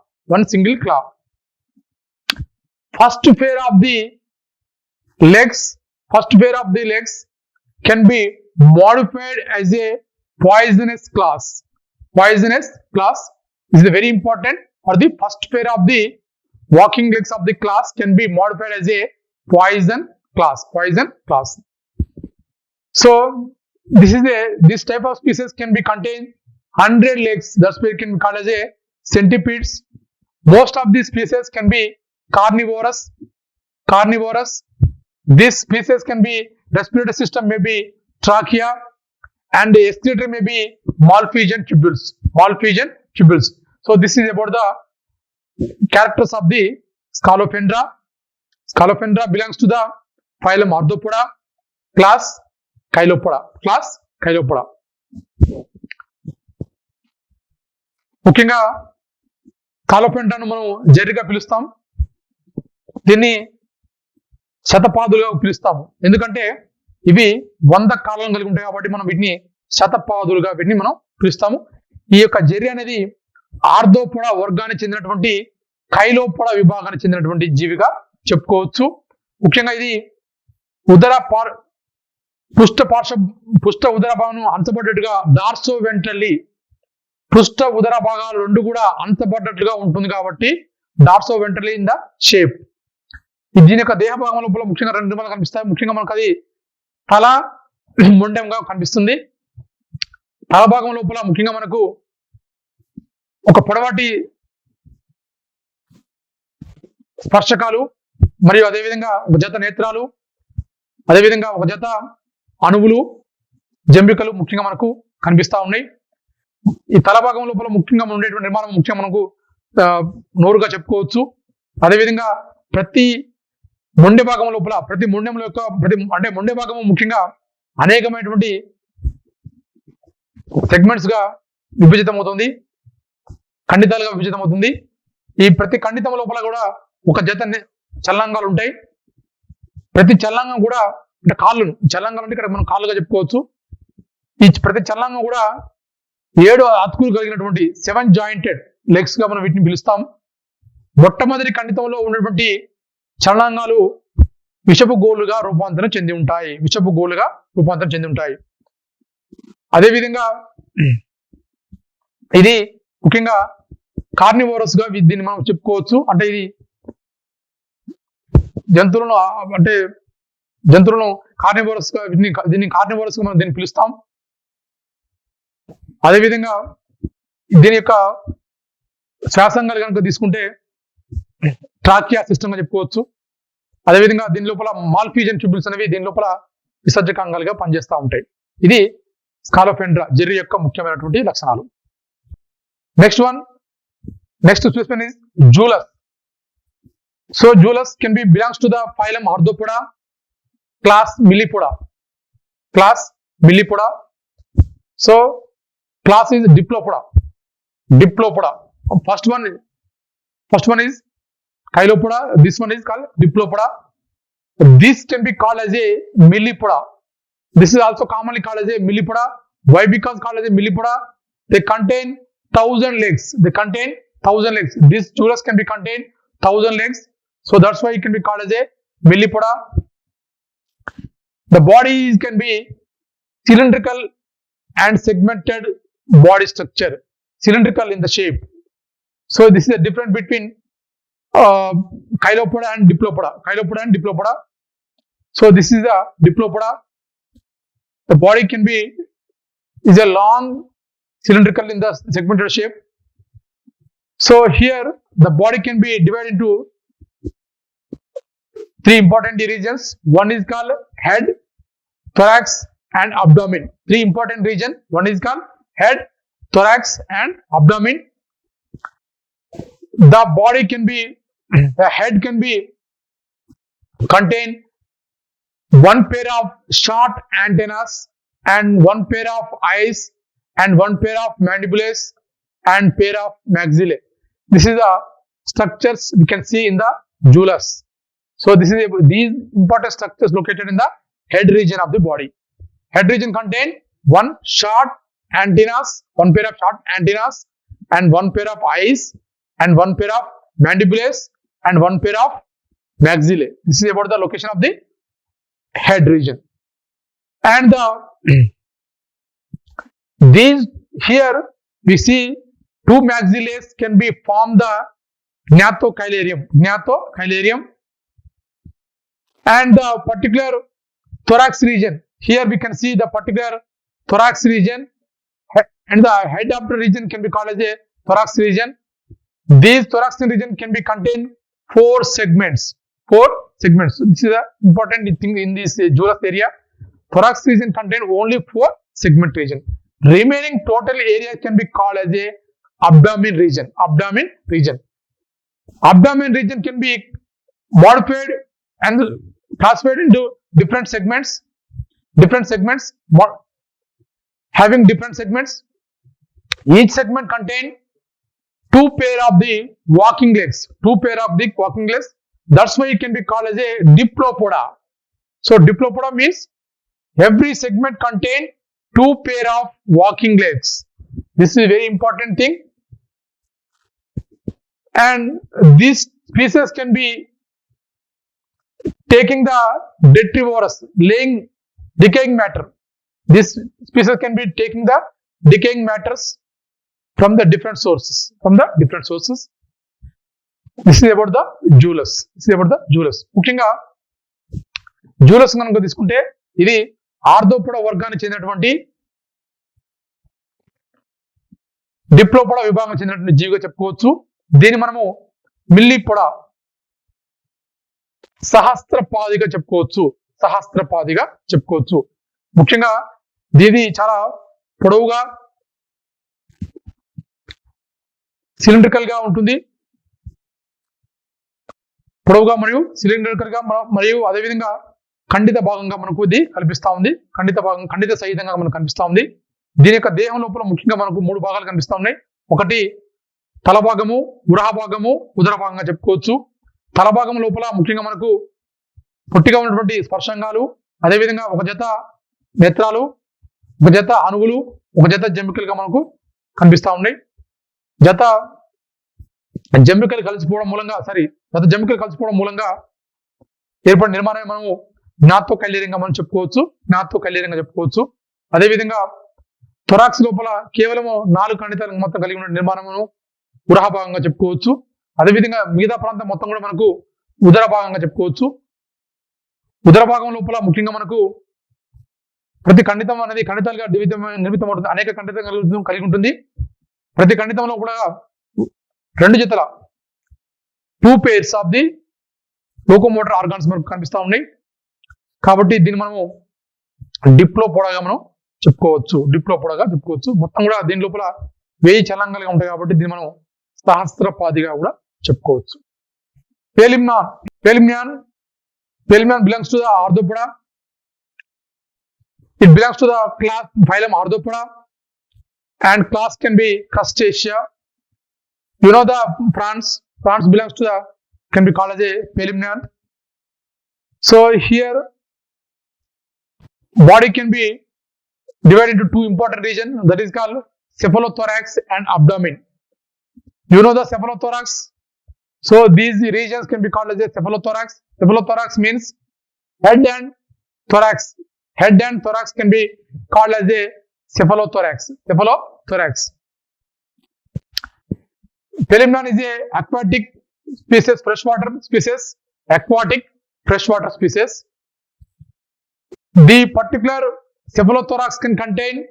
First pair of the legs can be modified as a poisonous claws. Poisonous claws is very important. For the first pair of the walking legs of the claws can be modified as a poison claws. So this type of species can be contain 100 legs. That's why it can be called as a centipedes. Most of these species can be carnivorous. This species can be respiratory system may be trachea, and the excretory may be Malpighian tubules. So this is about the characters of the Scolopendra. Scolopendra belongs to the phylum Arthropoda, class Chilopoda. ముఖ్యంగా స్కాలోపెండ్రాను మనం జెర్రీగా పిలుస్తాం. దీన్ని శతపాదులుగా పిలుస్తాము. ఎందుకంటే ఇవి 100 కాళ్ళను కలిగి ఉంటాయి కాబట్టి మనం వీటిని శతపాదులుగా మనం పిలుస్తాము. ఈ యొక్క జెర్రీ అనేది ఆర్థ్రోపోడా వర్గానికి చెందినటువంటి కైలోపోడా విభాగానికి చెందినటువంటి జీవిగా చెప్పుకోవచ్చు. ముఖ్యంగా ఇది పుష్ట ఉదర భాగం అంచబడ్డట్టుగా డార్సో వెంట్రల్లీ పృష్ఠ ఉదర భాగాలు రెండు కూడా అంచబడ్డట్టుగా ఉంటుంది కాబట్టి dorso ventrally in the shape. దీని యొక్క దేహ భాగం లోపల ముఖ్యంగా 2 నిర్మాణాలు కనిపిస్తాయి. ముఖ్యంగా మనకు అది తల మొండెంగా కనిపిస్తుంది. తల భాగం లోపల ముఖ్యంగా మనకు ఒక పొడవాటి స్పర్శకాలు మరియు అదేవిధంగా ఒక జత నేత్రాలు, అదేవిధంగా ఒక జత అణువులు, జంబికలు ముఖ్యంగా మనకు కనిపిస్తూ ఉన్నాయి. ఈ తల భాగం లోపల ముఖ్యంగా ఉండేటువంటి నిర్మాణం ముఖ్యంగా మనకు నోరుగా చెప్పుకోవచ్చు. అదేవిధంగా ప్రతి మొండె భాగం లోపల ప్రతి మొండెంలో యొక్క మొండె భాగము ముఖ్యంగా అనేకమైనటువంటి సెగ్మెంట్స్ గా విభజితమవుతుంది, ఖండితాలుగా విభజితమవుతుంది. ఈ ప్రతి ఖండితం లోపల కూడా ఒక జత చల్లంగాలు ఉంటాయి. ప్రతి చల్లంగం కూడా అంటే చల్లంగాలు అంటే ఇక్కడ మనం కాళ్ళుగా చెప్పుకోవచ్చు. ఈ ప్రతి చల్లంగం కూడా 7 అతుకులు కలిగినటువంటి 7 జాయింటెడ్ లెగ్స్ గా మనం వీటిని పిలుస్తాం. మొట్టమొదటి ఖండితంలో ఉన్నటువంటి చలనాంగాలు విషపు గోళ్ళుగా రూపాంతరం చెంది ఉంటాయి. అదేవిధంగా ఇది ముఖ్యంగా కార్నివోరస్ గా దీన్ని మనం చెప్పుకోవచ్చు. అంటే ఇది జంతువులను కార్నివోరస్ గా దీన్ని కార్నివోరస్ గా మనం దీన్ని పిలుస్తాం. అదేవిధంగా దీని యొక్క శ్వాసంగాలు కనుక తీసుకుంటే ట్రాకియా సిస్టమ్ గా చెప్పుకోవచ్చు. అదేవిధంగా దీని లోపల మాల్పీజియన్ ట్యూబుల్స్ అనేవి దీని లోపల విసర్జకాంగాలుగా పనిచేస్తూ ఉంటాయి. ఇది స్కాలోపెండ్రా జెర్రీ యొక్క ముఖ్యమైనటువంటి లక్షణాలు. Next specimen is Julus. So Julus can be belongs to the phylum Arthropoda. class Millipoda. Class Millipoda. So class is Diplopoda. Diplopoda. First one is Chilopoda. This one is called Diplopoda. This can be called as a Millipoda. This is also commonly called as a Millipoda. Why? Because called as a Millipoda, they contain 1,000 legs. They contain 1,000 legs. This Julus can be contain 1,000 legs. So that's why it can be called as a Millipoda. The body can be cylindrical and segmented body structure. Cylindrical in the shape. So this is the difference between Chilopoda and Diplopoda. Chilopoda and Diplopoda. So this is the Diplopoda. The body can be is a long cylindrical in the segmented shape. So here the body can be divided into three important regions. One is called head, thorax and abdomen. Three important regions. One is called head, thorax and abdomen. The body can be, the head can be contain one pair of short antennas and one pair of eyes and one pair of mandibules and pair of maxillae. This is the structures we can see in the Julus. So this is these important structures located in the head region of the body. Head region contain one short antennas, one pair of short antennas and one pair of eyes and one pair of mandibules and one pair of maxillae. This is about the location of the head region. And these here we see two maxillae can be form the gnathochilarium. Gnathochilarium. And the particular thorax region. Here we can see the particular thorax region, and the head of the region can be called as a thorax region. These thorax region can be contain 4 segments. 4 segments. This is the important thing in this Julus area. Thorax region contain only 4 segment region. Remaining total area can be called as a abdomen region. Abdomen region. Abdomen region can be modified and classified into different segments. Different segments having different segments. Each segment contain 2 pair of the walking legs. 2 pair of the walking legs. That's why it can be called as a Diplopoda. So Diplopoda means every segment contain 2 pair of walking legs. This is a very important thing. And this species can be taking the detrivorous, laying decaying matter. This species can be taking the decaying matters from the different sources. This is about the Julus. ముఖ్యంగా Julus కనుక తీసుకుంటే ఇది Arthropoda వర్గానికి చెందినటువంటి డిప్లోపోడా విభాగానికి చెందినటువంటి జీవిగా చెప్పుకోవచ్చు. దీన్ని మనము మిల్లీపోడా సహస్రపాదిగా చెప్పుకోవచ్చు. ముఖ్యంగా ఇది చాలా పొడవుగా సిలిండ్రికల్ గా ఉంటుంది. పొడవుగా మరియు సిలిండ్రికల్ గా మరియు అదేవిధంగా ఖండిత భాగంగా మనకు ఇది కనిపిస్తా ఉంది. ఖండిత సహితంగా మనకు కనిపిస్తా ఉంది. దీని యొక్క దేహం లోపల ముఖ్యంగా మనకు 3 భాగాలు కనిపిస్తా ఉన్నాయి. ఒకటి తల భాగము, ఉరహ భాగము, ఉదర భాగంగా చెప్పుకోవచ్చు. తల భాగం లోపల ముఖ్యంగా మనకు పొట్టిగా ఉన్నటువంటి స్పర్శంగాలు, అదేవిధంగా ఒక జత నేత్రాలు, ఒక జత అణువులు, ఒక జత జంబికలుగా మనకు కనిపిస్తా ఉన్నాయి. జత జంబికలు కలిసిపోవడం మూలంగా ఏర్పడిన నిర్మాణమే మనము జ్ఞాతోకైలేరియంగా మనం చెప్పుకోవచ్చు. అదేవిధంగా థొరాక్స్ లోపల కేవలము 4 ఖండితాలను మొత్తం కలిగి ఉన్న నిర్మాణమును ఉరహ భాగంగా చెప్పుకోవచ్చు. అదేవిధంగా మిగతా ప్రాంతం మొత్తం కూడా మనకు ఉదర భాగంగా చెప్పుకోవచ్చు. ఉదర భాగం లోపల ముఖ్యంగా మనకు ప్రతి ఖండితం అనేది ఖండితాలుగా నిర్మితమవుతుంది. అనేక ఖండితం కలిగి ఉంటుంది. ప్రతి ఖండితంలో కూడా 2 జతల 2 pairs of the locomotor organs మనకు కనిపిస్తా ఉన్నాయి. కాబట్టి దీన్ని మనము డిప్లోపోడాగా మనం చెప్పుకోవచ్చు. మొత్తం కూడా దీని లోపల 1000 చలనాలుగా ఉంటాయి. కాబట్టి దీన్ని మనం సహస్రపాదిగా కూడా చెప్పుకోవచ్చు. Pelimnion belongs to the arthropoda. It belongs to the class phylum Arthropoda, and class can be Crustacea. You know the prawns belongs to the can be called as a Pelimnian. So here body can be divided into two important regions, that is called cephalothorax and abdomen. You know the cephalothorax. So these regions can be called as a cephalothorax. Cephalothorax means head and thorax. Head and thorax can be called as a cephalothorax. Cephalothorax. Pelimnion is a aquatic species, freshwater species. Aquatic freshwater species. The particular cephalothorax can contain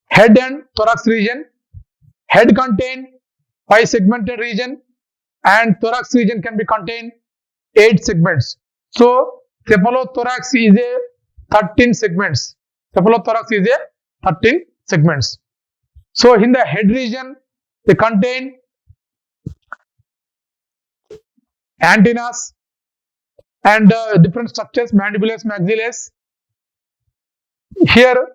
head and thorax region. Head contain 5 segmented region, and thorax region can be contain 8 segments. So cephalothorax is a 13 segments. Cephalothorax is a 13 segments. So in the head region, they contain antennas and different structures, mandibules, maxillae. Here,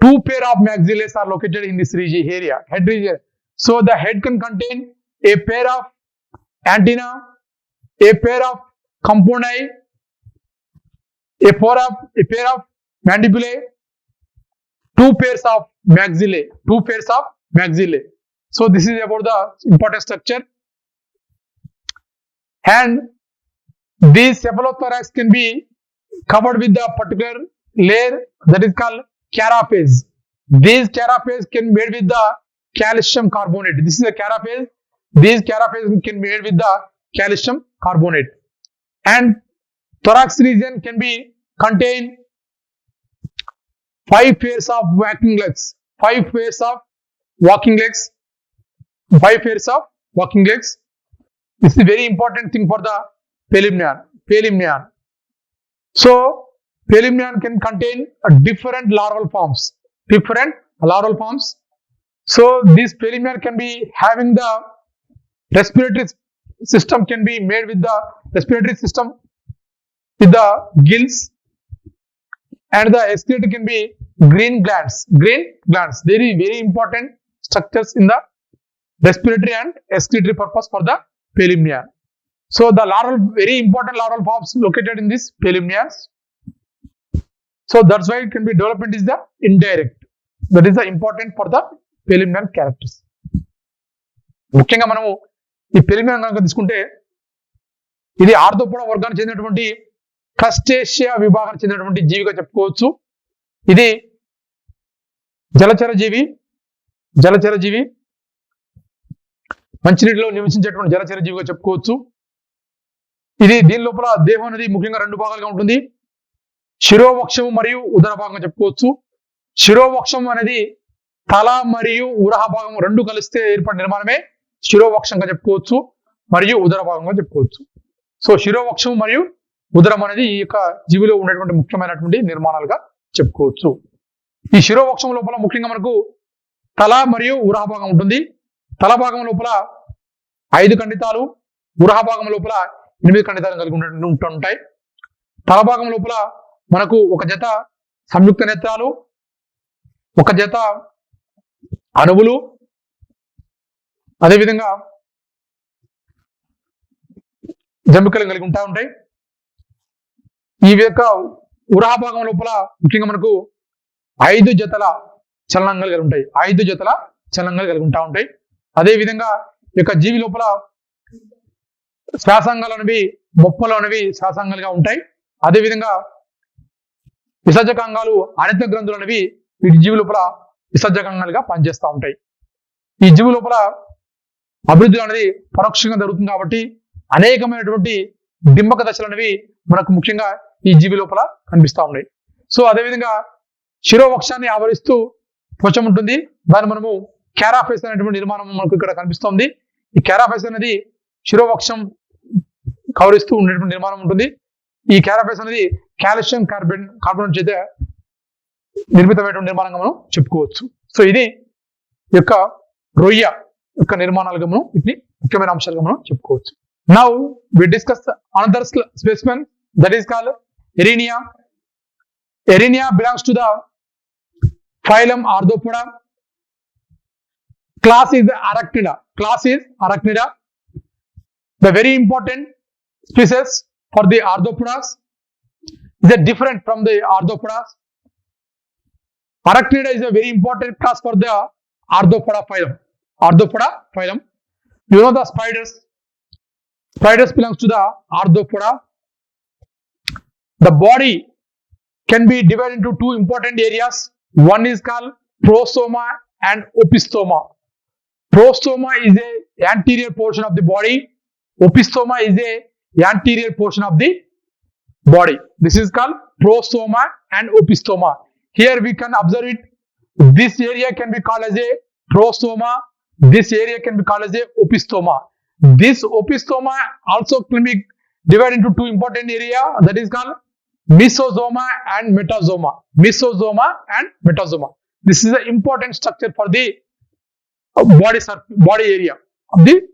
2 pair of maxillae are located in this region area, head region. So the head can contain a pair of antenna, a pair of compound eye, a pair of mandibulae, 2 pairs of maxillae, 2 pairs of maxillae. So this is about the important structure. And these cephalothorax can be covered with the particular layer that is called carapace. These carapace can be made with the calcium carbonate. This is a carapace. These carapace can be made with the calcium carbonate. And thorax region can be contain 5 pairs of walking legs. 5 pairs of walking legs. 5 pairs of walking legs. This is a very important thing for the Pelimnion. So Pelimnion can contain different larval forms. So this Pelimnion can be having the respiratory system can be made with the respiratory system with the gills, and the excretory can be green glands. Very, very important structures in the respiratory and excretory purpose for the Pelimnion. So the very important larval forms located in this Pelimnions. So that's why it can be development is the indirect. That is the important for the Pelimnion characters. ముఖ్యంగా మనము ఈ Pelimnion కనుక తీసుకుంటే ఇది Arthropoda వర్గానికి చెందినటువంటి క్రస్టేషియా విభాగానికి చెందినటువంటి జీవిగా చెప్పుకోవచ్చు. ఇది జలచర జీవి మంచినీటిలో నివసించేటువంటి జలచర జీవిగా చెప్పుకోవచ్చు. ఇది దీని లోపల దేహం అనేది ముఖ్యంగా 2 భాగాలుగా ఉంటుంది. శిరోవక్షము మరియు ఉదర భాగంగా చెప్పుకోవచ్చు. శిరోవక్షం అనేది తల మరియు ఉరహ భాగం 2 కలిస్తే ఏర్పడిన నిర్మాణమే శిరోవక్షంగా చెప్పుకోవచ్చు మరియు ఉదర భాగంగా చెప్పుకోవచ్చు. సో శిరోవక్షం మరియు ఉదరం అనేది ఈ యొక్క జీవిలో ఉండేటువంటి ముఖ్యమైనటువంటి నిర్మాణాలుగా చెప్పుకోవచ్చు. ఈ శిరోవక్షం లోపల ముఖ్యంగా మనకు తల మరియు ఉరహ భాగం ఉంటుంది. తల భాగం లోపల 5 ఖండితాలు, ఉరహ భాగం లోపల 8 ఖండితాలు కలిగి ఉంటుంటాయి. తల భాగం లోపల మనకు ఒక జత సంయుక్త నేత్రాలు, ఒక జత అణువులు, అదేవిధంగా జంబికలు కలిగి ఉంటాయి. ఈ యొక్క ఉరహ భాగం లోపల ముఖ్యంగా మనకు 5 జతల చలనాంగాలు కలిగి ఉంటాయి. 5 జతల చలనాంగాలు కలిగి ఉంటాయి. అదేవిధంగా ఈ యొక్క జీవి లోపల శ్వాసాంగాలు అనేవి మొప్పలు అనేవి శ్వాసాంగాలుగా ఉంటాయి. అదేవిధంగా విసర్జకాంగాలు అనిత గ్రంథులు అనేవి వీటి జీవి లోపల విసర్జకాంగాలుగా పనిచేస్తూ ఉంటాయి. ఈ జీవి లోపల అభివృద్ధి అనేది పరోక్షంగా జరుగుతుంది కాబట్టి అనేకమైనటువంటి డింబక దశలు అనేవి మనకు ముఖ్యంగా ఈ జీవి లోపల కనిపిస్తూ ఉన్నాయి. సో అదేవిధంగా శిరోవక్షాన్ని ఆవరిస్తూ త్వచం ఉంటుంది. దాన్ని మనము క్యారాఫేస్ అనేటువంటి నిర్మాణం మనకు ఇక్కడ కనిపిస్తోంది. ఈ క్యారాఫేస్ అనేది శిరోవక్షం కవరిస్తూ ఉండేటువంటి నిర్మాణం ఉంటుంది. ఈ క్యారాఫేస్ అనేది కాల్షియం కార్బోనేట్ చేత నిర్మితమైనటువంటి నిర్మాణంగా మనం చెప్పుకోవచ్చు. సో ఇది యొక్క రొయ్య యొక్క నిర్మాణాలుగా మనం వీటిని ముఖ్యమైన అంశాలుగా మనం చెప్పుకోవచ్చు. Now we discuss another specimen that is called Erinia. Erinia belongs to the phylum Arthropoda. Class is Arachnida. Class is Arachnida. The very important species for the Arthropodas is different from the Arthropodas. Arachnida is a very important class for the Arthropoda phylum. Arthropoda phylum. You know the spiders. Spiders belongs to the Arthropoda. The body can be divided into two important areas. One is called prostoma and opistoma. Prostoma is a anterior portion of the body. Opistoma is a anterior portion of the body. This is called prostoma and opistoma. Here we can observe it. This area can be called as a prostoma. This area can be called as a opistoma. This opistoma also can be divided into two important areas, that is called mesosoma and metazoma. Mesosoma and metazoma. This is an important structure for the body area of the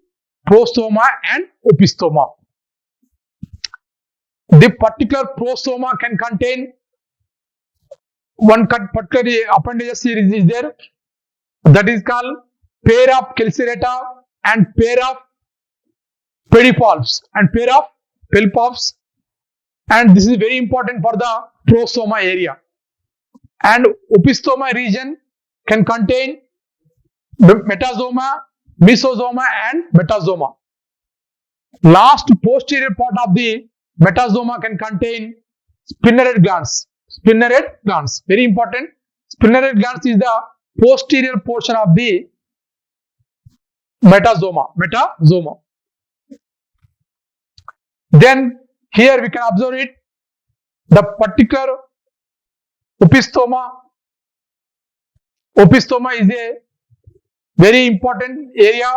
prostoma and opistoma. The particular prostoma can contain one particular appendages series is there, that is called pair of calcarata and pair of pedipalps and this is very important for the prostoma area. And opistoma region can contain metazoma, mesosoma and metazoma. Last posterior part of the metazoma can contain spinneret glands. Spinneret glands, very important. Spinneret glands is the posterior portion of the metazoma. Then here we can observe it. The particular opistoma is a very important area,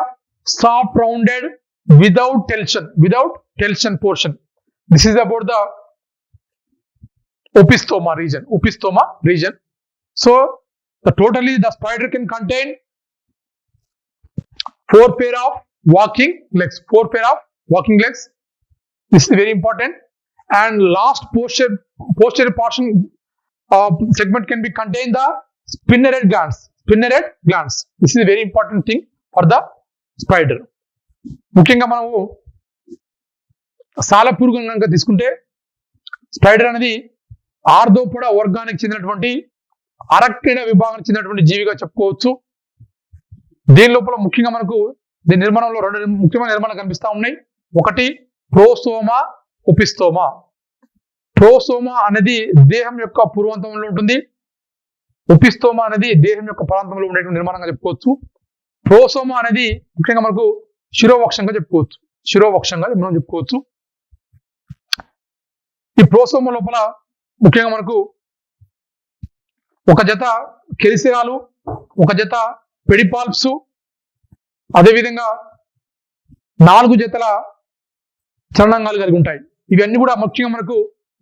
soft rounded without telson portion. This is about the opistoma region. So totally the spider can contain 4 pair of walking legs. This is very important. And last posterior portion segment can be contained the spinneret glands. This is a very important thing for the spider. ముఖ్యంగా మనము సాలెపురుగు కనుక తీసుకుంటే spider అనేది Arthropoda వర్గానికి చెందినటువంటి అరక్నిడా విభాగానికి చెందినటువంటి జీవిగా చెప్పుకోవచ్చు. దీని లోపల ముఖ్యంగా మనకు దీని నిర్మాణంలో 2 ముఖ్యమైన నిర్మాణాలు కనిపిస్తా ఉన్నాయి. ఒకటి ప్రోసోమా, ఒపిస్తోమా. ప్రోసోమా అనేది దేహం యొక్క పూర్వాంతంలో ఉంటుంది. ఒపిస్తోమా అనేది దేహం యొక్క పరాంతంలో ఉండేటువంటి నిర్మాణంగా చెప్పుకోవచ్చు. ప్రోసోమా అనేది ముఖ్యంగా మనకు శిరోవక్షంగా మనం చెప్పుకోవచ్చు. ఈ ప్రోసోమా లోపల ముఖ్యంగా మనకు ఒక జత కెలిసిరాలు, ఒక జత పెడిపాల్ప్స్, అదేవిధంగా 4 జతల చలనాంగాలు కలిగి ఉంటాయి. ఇవన్నీ కూడా ముఖ్యంగా మనకు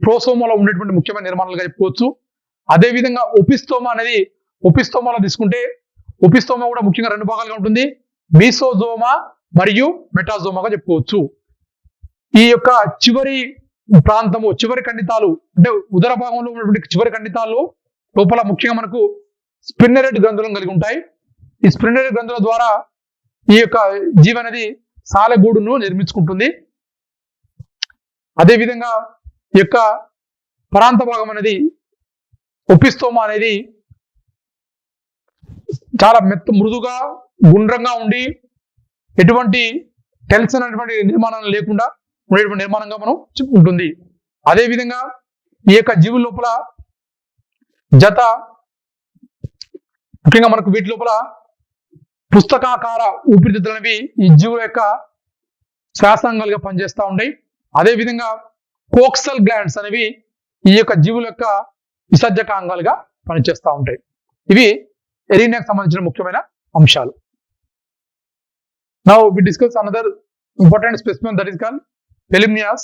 ప్రోసోమాలో ఉండేటువంటి ముఖ్యమైన నిర్మాణాలుగా చెప్పుకోవచ్చు. అదేవిధంగా ఒపిస్తోమాలో తీసుకుంటే ఒపిస్తోమా కూడా ముఖ్యంగా 2 భాగాలుగా ఉంటుంది. మీసోజోమా మరియు మెటాజోమాగా చెప్పుకోవచ్చు. ఈ యొక్క చివరి ప్రాంతము, చివరి ఖండితాలు అంటే ఉదర భాగంలో ఉన్నటువంటి చివరి ఖండితాల్లో లోపల ముఖ్యంగా మనకు స్పిన్నరెట్ గ్రంథులను కలిగి ఉంటాయి. ఈ స్పిన్నరెట్ గ్రంథుల ద్వారా ఈ యొక్క జీవి అనేది సాలెగూడును నిర్మించుకుంటుంది. అదేవిధంగా ఈ యొక్క పరాంత భాగం అనేది ఒపిస్తోమా అనేది చాలా మృదుగా గుండ్రంగా ఉండి ఎటువంటి టెల్సన్ అనేటువంటి నిర్మాణం లేకుండా ఉండేటువంటి నిర్మాణంగా మనం ఉంటుంది. అదేవిధంగా ఈ యొక్క జీవుల లోపల జత ముఖ్యంగా మనకు వీటి లోపల పుస్తకాకార ఊపిరితిత్తులు అనేవి ఈ జీవుల యొక్క శ్వాసాంగాలుగా పనిచేస్తూ ఉంటాయి. అదేవిధంగా కోక్సల్ గ్లాండ్స్ అనేవి ఈ యొక్క జీవుల యొక్క విసర్జక అంగాలుగా పనిచేస్తూ ఉంటాయి. ఇవి ఎరీనియాకి సంబంధించిన ముఖ్యమైన అంశాలు. Now we discuss another important specimen, that is called Pelimnias.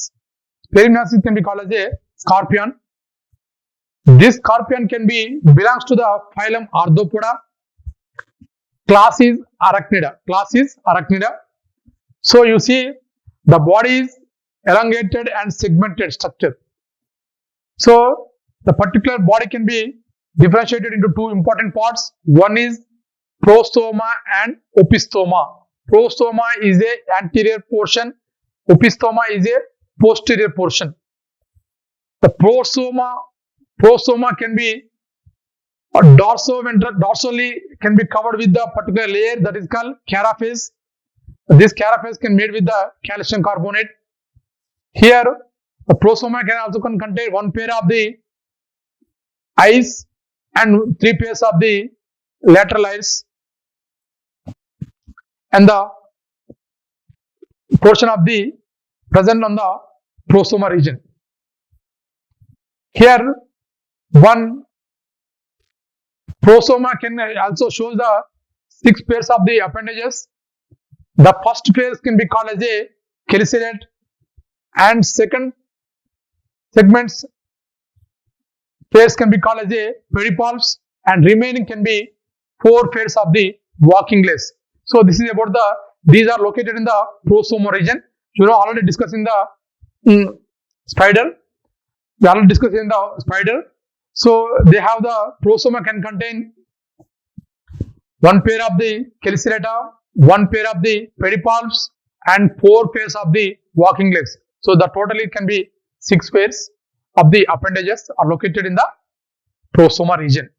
Pelimnias can be called as a scorpion. This scorpion belongs to the phylum Arthropoda. Class is Arachnida. So you see the body is elongated and segmented structure. So the particular body can be differentiated into two important parts. One is prostoma and opistoma. Prostoma is a anterior portion, opistoma is a posterior portion. The prostoma can be dorsally can be covered with the particular layer that is called carapace. This carapace can be made with the calcium carbonate. Here, the prostoma can also contain one pair of the eyes and three pairs of the lateral eyes, and the portion of the present on the prostoma region. Here, one prostoma can also show the 6 pairs of the appendages. The first pairs can be called as a chelicerae, and second segments pairs can be called as a pedipalps, and remaining can be 4 pairs of the walking legs. So this is about these are located in the prostoma region. You know, already discussed in the spider. We already discussed in the spider. So they have the prostoma can contain 1 pair of the chelicerae, 1 pair of the pedipalps, and 4 pairs of the walking legs. So the total it can be 6 pairs of the appendages are located in the prostoma region.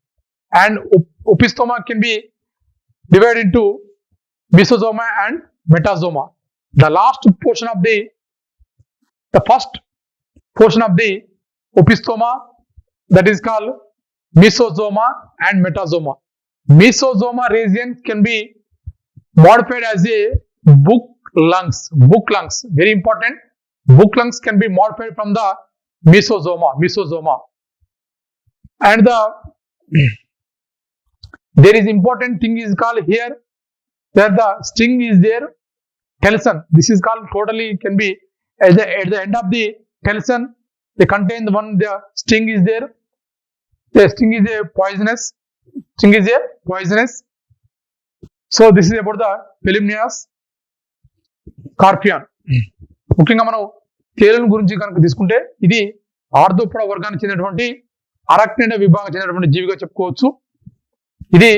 And opistoma can be divided into mesosoma and metasoma. The last portion of the first portion of the opistoma, that is called mesosoma and metasoma. Mesosoma region can be modified as a book lungs. Book lungs, very important. Book lungs can be modified from the mesosoma. And there is important thing is called here that the sting is there. Telson. This is called totally can be at the end of the telson. They contain the sting is there. The sting is a poisonous. So this is about the Pelimnias carpion. ముఖ్యంగా మనం తేలుల గురించి కనుక తీసుకుంటే ఇది Arthropoda వర్గానికి చెందినటువంటి అరాక్నిడా విభాగానికి చెందినటువంటి జీవిగా చెప్పుకోవచ్చు. ఇది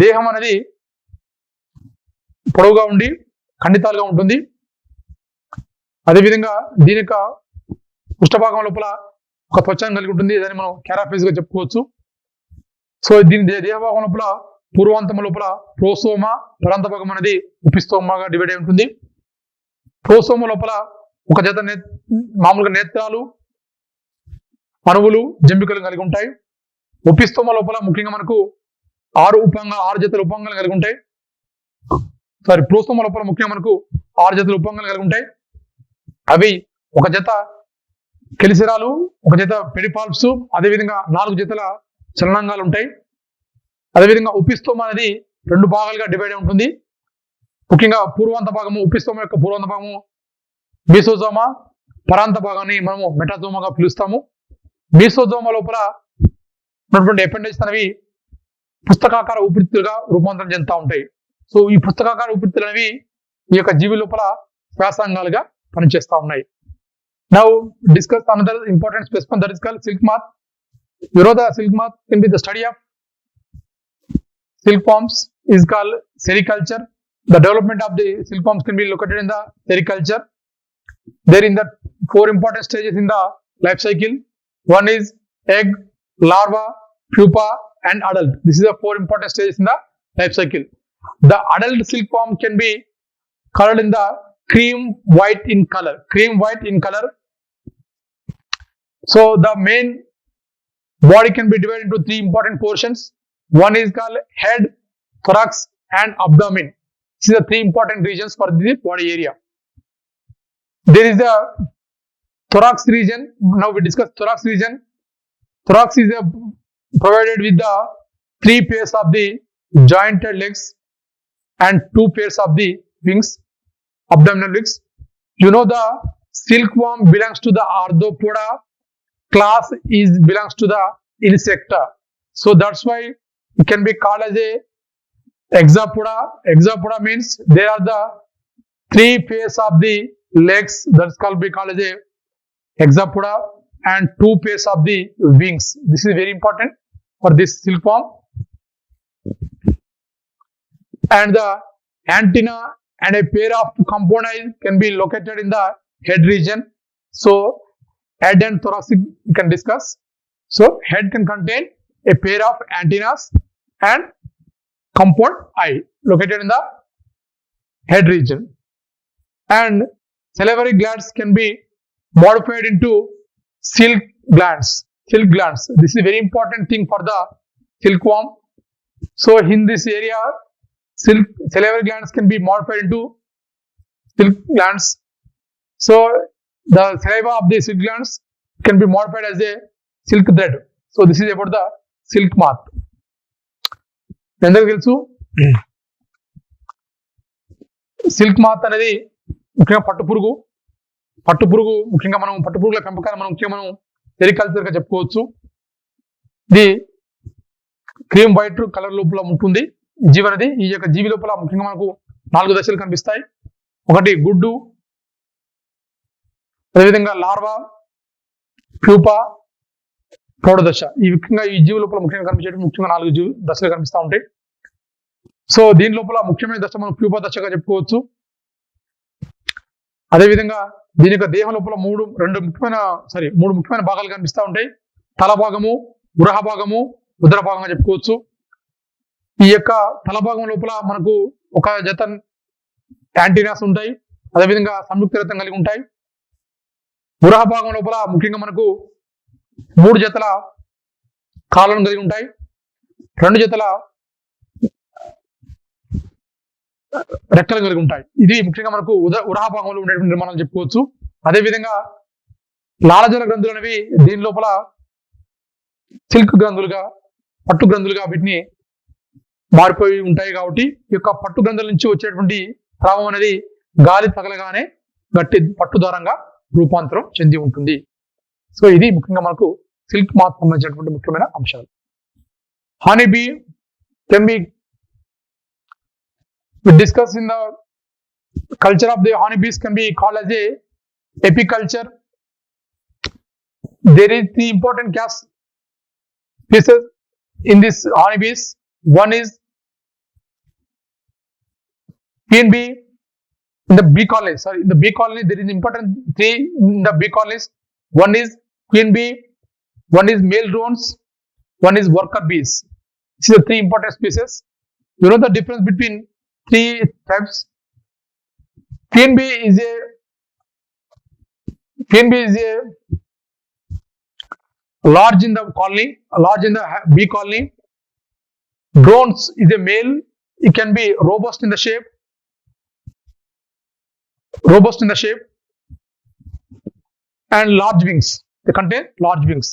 దేహం అనేది పొడవుగా ఉండి ఖండితాలుగా ఉంటుంది. అదేవిధంగా దీని యొక్క పృష్ఠభాగం లోపల ఒక త్వచం కలిగి ఉంటుంది. దాన్ని మనం క్యారాఫేస్ గా చెప్పుకోవచ్చు. సో దీని దేహభాగం లోపల పూర్వాంతం లోపల ప్రోసోమా, పరాంత భాగం అనేది ఉపిస్తోమాగా డివైడ్ అయి ఉంటుంది. ప్రోసోమా లోపల ఒక జత మామూలుగా నేత్రాలు, అణువులు, జంబికలు కలిగి ఉంటాయి. ఉపిస్తోమా లోపల ముఖ్యంగా మనకు 6 జతల ఉపాంగాలు కలిగి ఉంటాయి. ప్రోసోమా లోపల ముఖ్యంగా మనకు 6 జతల ఉపాంగాలు కలిగి ఉంటాయి. అవి ఒక జత కెలిసిరాలు, ఒక జత పెడిపాల్ప్స్, అదేవిధంగా 4 జతల చలనాంగాలు ఉంటాయి. అదేవిధంగా ఉపిస్తోమా అనేది 2 భాగాలుగా డివైడ్ అయి ఉంటుంది. ముఖ్యంగా పూర్వాంత భాగము, ఉపిస్తోమా యొక్క పూర్వాంత భాగము మీసోజోమా, పరాంత భాగాన్ని మనము మెటాజోమాగా పిలుస్తాము. మీసోజోమా లోపల ఉన్నటువంటి అపెండేజెస్ అనేవి పుస్తకాకార ఊపిరితిత్తులుగా రూపాంతరం చెందుతూ ఉంటాయి. సో ఈ పుస్తకాకార ఊపిరితిత్తులు అనేవి ఈ యొక్క జీవి లోపల శ్వాసాంగాలుగా పనిచేస్తూ ఉన్నాయి. Now discuss another important specimen that is called silk moth. You know the silk moth can be the study of silkworms is called sericulture. The development of the silkworms can be located in the sericulture. There in the 4 important stages in the life cycle. One is egg, larva, pupa, and adult. This is the 4 important stages in the life cycle. The adult silkworm can be colored in the cream white in color. So the main body can be divided into 3 important portions. One is called head, thorax, and abdomen. These are the 3 important regions for the body area. There is the thorax region. Now we discuss thorax region. Thorax is provided with the 3 pairs of the jointed legs and 2 pairs of the wings, abdominal wings. You know the silkworm belongs to the Arthropoda class, belongs to the Insecta. So that's why it can be called as a Hexapoda. Hexapoda means there are the 3 pairs of the legs. That's called as a Hexapoda. and 2 pairs of the wings. This is very important for this silkworm. And the antenna and a pair of compound eyes can be located in the head region. So head and thoracic we can discuss. So head can contain a pair of antennas and compound eye located in the head region. And salivary glands can be modified into silk glands. Silk glands. This is a very important thing for the silkworm. So in this area, salivary glands can be modified into silk glands. So the saliva of the silk glands can be modified as a silk thread. So this is about the silk moth. ఎందుకు తెలుసు silk మాత్ అనేది ముఖ్యంగా పట్టుపురుగు ముఖ్యంగా మనం పట్టుపురుగుల పెంపకాన్ని మనం సెరికల్చర్ గా చెప్పుకోవచ్చు. ఇది క్రీమ్ వైట్ కలర్ లోపల ఉంటుంది జీవి అనేది. ఈ యొక్క జీవి లోపల ముఖ్యంగా మనకు 4 దశలు కనిపిస్తాయి. ఒకటి గుడ్డు, అదేవిధంగా లార్వా, ప్యూపా, ప్రౌఢ దశ. ఈ ముఖ్యంగా ఈ జీవి లోపల ముఖ్యంగా కనిపించే ముఖ్యంగా 4 దశలు కనిపిస్తూ ఉంటాయి. సో దీని లోపల ముఖ్యమైన దశ మనం ప్యూపా దశగా చెప్పుకోవచ్చు. అదేవిధంగా దీని యొక్క దేహం లోపల మూడు ముఖ్యమైన భాగాలు కనిపిస్తూ ఉంటాయి. తల భాగము, గృహ భాగము, ఉదర భాగంగా చెప్పుకోవచ్చు. ఈ యొక్క తల భాగం లోపల మనకు ఒక జత యాంటీనాస్ ఉంటాయి. అదేవిధంగా సంయుక్త రక్తం కలిగి ఉంటాయి. గృహ భాగం లోపల ముఖ్యంగా మనకు 3 జతల కాళ్ళను కలిగి ఉంటాయి. 2 జతల రెక్కలు కలిగి ఉంటాయి. ఇది ముఖ్యంగా మనకు ఉరహ భాగంలో ఉండేటువంటి నిర్మాణాలు చెప్పుకోవచ్చు. అదేవిధంగా లాలజల గ్రంథులు అనేవి దీని లోపల సిల్క్ గ్రంథులుగా, పట్టు గ్రంథులుగా వీటిని మారిపోయి ఉంటాయి. కాబట్టి ఈ యొక్క పట్టు గ్రంథుల నుంచి వచ్చేటువంటి స్రావం అనేది గాలి తగలగానే గట్టి పట్టుదారంగా రూపాంతరం చెంది ఉంటుంది. సో ఇది ముఖ్యంగా మనకు సిల్క్ మాత్ సంబంధించినటువంటి ముఖ్యమైన అంశాలు. Honey bee can be we discuss in the culture of the honeybees can be called as a apiculture. There is 3 important caste species in this honeybees. One is queen bee in the bee colony. In the bee colony there is important 3 in the bee colonies. One is queen bee, one is male drones, one is worker bees. These are the 3 important species. You know the difference between 3 types. Queen bee is a large in the colony, large in the bee colony. Drones is a male. It can be robust in the shape, and large wings. They contain large wings.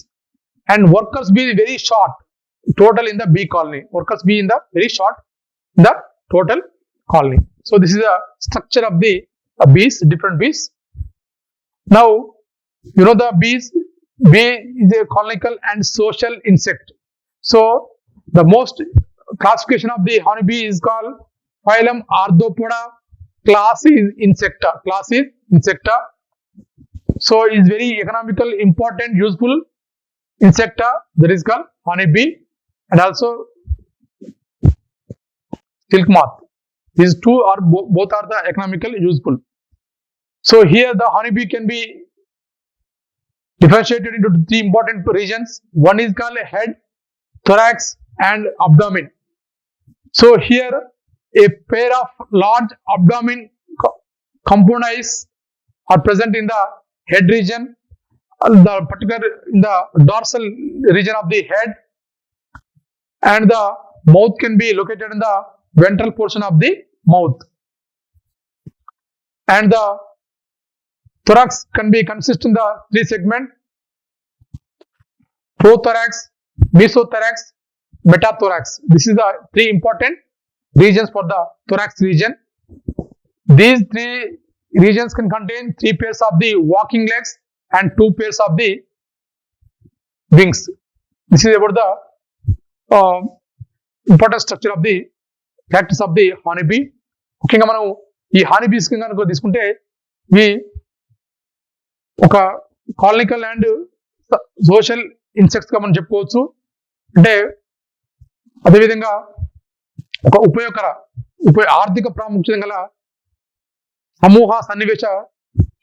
And workers bee is very short. Total in the bee colony. Workers bee in the very short in the total colony. So this is the structure of the bees, different bees. Now you know the bee is a colonical and social insect. So the most classification of the honeybee is called phylum Arthropoda, class is Insecta. So it is very economical, important, useful Insecta, that is called honeybee, and also silk moth. These 2 are both are the economical useful. So here the honeybee can be differentiated into 3 important regions. One is called head, thorax, and abdomen. So here a pair of large abdomen compound eyes are present in the head region, in the dorsal region of the head, and the mouth can be located in the ventral portion of the mouth, and the thorax can be consist in the 3 segment: prothorax, mesothorax, metathorax. This is the 3 important regions for the thorax region. These 3 regions can contain 3 pairs of the walking legs and 2 pairs of the wings. This is about the important structure of the practice of the honeybee. ముఖ్యంగా మనం ఈ హానీబీస్ కనుక తీసుకుంటే ఇవి ఒక కాలనికల్ and social insects గా మనం చెప్పుకోవచ్చు. అంటే అదేవిధంగా ఒక ఆర్థిక ప్రాముఖ్యత గల సమూహ సన్నివేశ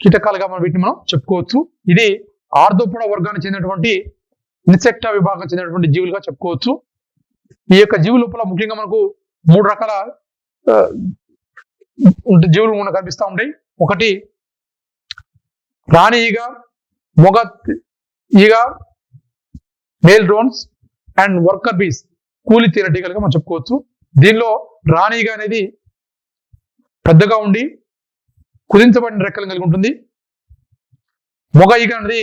కీటకాలుగా మనం వీటిని మనం చెప్పుకోవచ్చు. ఇది ఆర్థోపోడా వర్గానికి చెందినటువంటి ఇన్సెక్టా విభాగం చెందినటువంటి జీవులుగా చెప్పుకోవచ్చు. ఈ యొక్క జీవుల లోపల ముఖ్యంగా మనకు 3 రకాల జీవులు మనకు కనిపిస్తూ ఉంటాయి. ఒకటి రాణి ఈగ, మొగ ఈగ, మేల్ డ్రోన్స్ అండ్ వర్కర్ బీస్, కూలి తేనెటీగలుగా మనం చెప్పుకోవచ్చు. దీనిలో రాణి ఈగ అనేది పెద్దగా ఉండి కుదించబడిన రెక్కలు కలిగి ఉంటుంది. మొగ ఈగ అనేది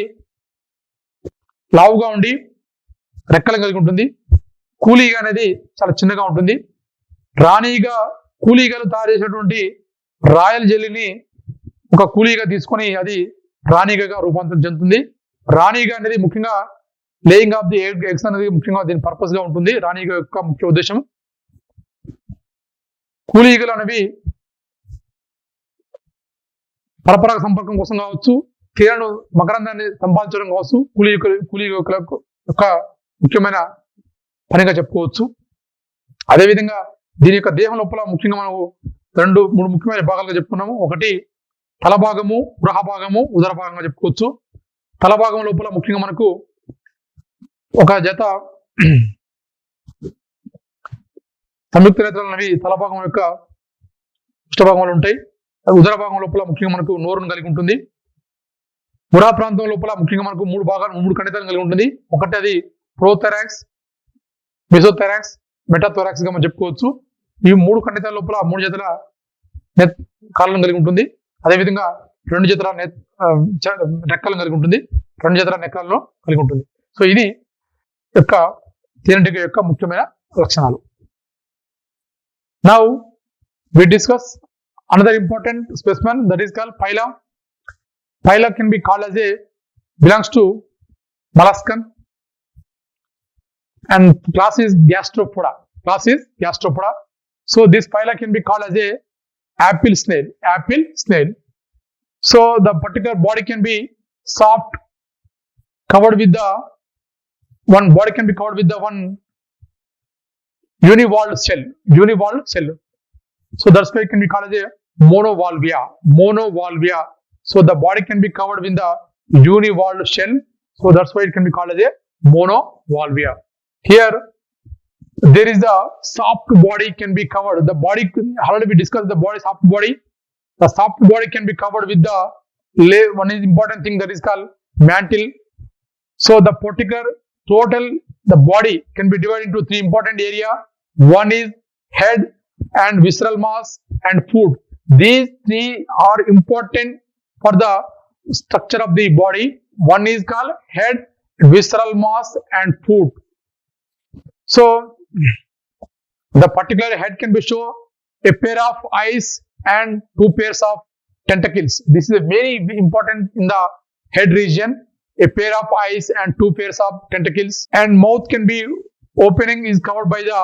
లావుగా ఉండి రెక్కలు కలిగి ఉంటుంది. కూలి ఈగ అనేది చాలా చిన్నగా ఉంటుంది. రాణి ఈగ కూలీగలు తయారు చేసినటువంటి రాయల్ జెల్లీని ఒక కూలీగా తీసుకొని అది రాణిగగా రూపాంతరం చెందుతుంది. రాణిగ అనేది ముఖ్యంగా లేయింగ్ ఆఫ్ ది ఎగ్స్ అనేది ముఖ్యంగా దీని పర్పస్ గా ఉంటుంది. రాణిగ యొక్క ముఖ్య ఉద్దేశం. కూలీగలు అనేవి పరపరాగ సంపర్కం కోసం కావచ్చు, తేనెను మకరందాన్ని సంపాదించడం కావచ్చు, కూలీగల యొక్క ముఖ్యమైన పనిగా చెప్పుకోవచ్చు. అదేవిధంగా దీని యొక్క దేహం లోపల ముఖ్యంగా మనం 2-3 ముఖ్యమైన భాగాలుగా చెప్పుకున్నాము. ఒకటి తల భాగము, గృహ భాగము, ఉదర భాగంగా చెప్పుకోవచ్చు. తల భాగం లోపల ముఖ్యంగా మనకు ఒక జత సంయుక్త నేత్రాలు అనేవి తల భాగం యొక్క పృష్ఠభాగంలో ఉంటాయి. ఉదర భాగం లోపల ముఖ్యంగా మనకు నోరును కలిగి ఉంటుంది. గృహ ప్రాంతం లోపల ముఖ్యంగా మనకు 3 ఖండితాలను కలిగి ఉంటుంది. ఒకటి అది ప్రోథెరాక్స్, మెసోథెరాక్స్, మెటాథోరాక్స్ గా మనం చెప్పుకోవచ్చు. ఈ 3 ఖండితాల లోపల 3 జతల కాళ్ళను కలిగి ఉంటుంది. అదేవిధంగా 2 జతల రెక్కలను కలిగి ఉంటుంది. 2 జతల నెక్కలను కలిగి ఉంటుంది. సో ఇది యొక్క తేనెటీగ యొక్క ముఖ్యమైన లక్షణాలు. Now we discuss another important specimen that is called phyla. Phyla can be called as belongs to molluscan and class is Gastropoda. So this phyla can be called as apple snail. So the particular body can be soft, covered with the one univalve shell. So that's why it can be called as monovalvia. So the body can be covered with the univalve shell. So that's why it can be called as monovalvia. Here there is the soft body can be covered. The body, already we discussed the body, soft body. The soft body can be covered with the one is important thing that is called mantle. So the particular total, the body can be divided into 3 important area. One is head and visceral mass and foot. These 3 are important for the structure of the body. One is called head, visceral mass and foot. So the particular head can be show a pair of eyes and 2 pairs of tentacles. This is very important in the head region. A pair of eyes and 2 pairs of tentacles, and mouth can be opening is covered by the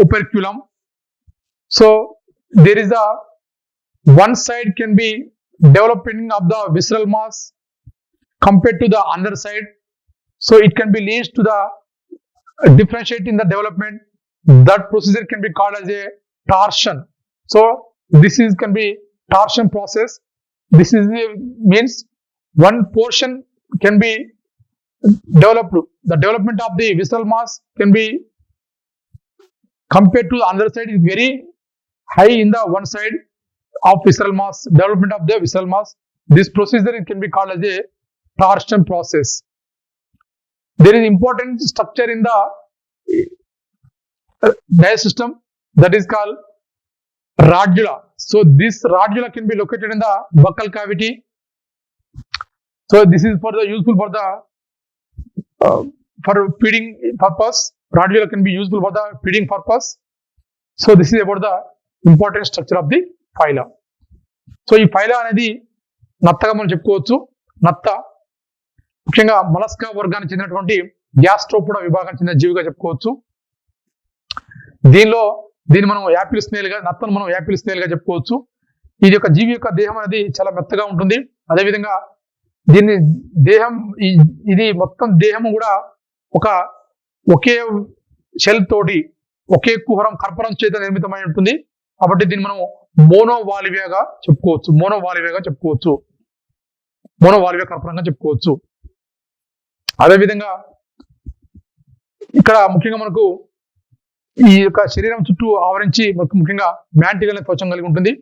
operculum. So there is a one side can be developing of the visceral mass compared to the other side. So it can be leads to the differentiate in the development. That procedure can be called as a torsion. So this is can be torsion process. This is means one portion can be developed. The development of the visceral mass can be compared to the other side is very high in the one side of visceral mass. Development of the visceral mass. This procedure can be called as a torsion process. There is important structure in the digestive system that is called radula. So this radula can be located in the buccal cavity. So this is for the useful for the for feeding purpose. Radula can be useful for the feeding purpose. So this is about the important structure of the phyla. So ఈ phyla అనేది నత్తగా మనం చెప్పుకోవచ్చు. నత్త ముఖ్యంగా mollusca వర్గానికి చెందినటువంటి Gastropoda విభాగానికి చెందిన జీవిగా చెప్పుకోవచ్చు. దీన్ని మనం యాపిల్ స్నేల్ గా, నత్తను మనం యాపిల్ స్నేల్ గా చెప్పుకోవచ్చు. ఇది యొక్క జీవి యొక్క దేహం అనేది చాలా మెత్తగా ఉంటుంది. అదేవిధంగా దీన్ని దేహం ఇది మొత్తం దేహము కూడా ఒకే షెల్ తోటి ఒకే కుహరం కర్పరం చేత నిర్మితమై ఉంటుంది. కాబట్టి దీన్ని మనం మోనోవాల్వియాగా చెప్పుకోవచ్చు. మోనోవాల్వియా కర్పరంగా చెప్పుకోవచ్చు. అదేవిధంగా ఇక్కడ ముఖ్యంగా మనకు ఈ యొక్క శరీరం చుట్టూ ఆవరించి ముఖ్యంగా మ్యాంటిల్ అనే త్వచం కలిగి ఉంటుంది.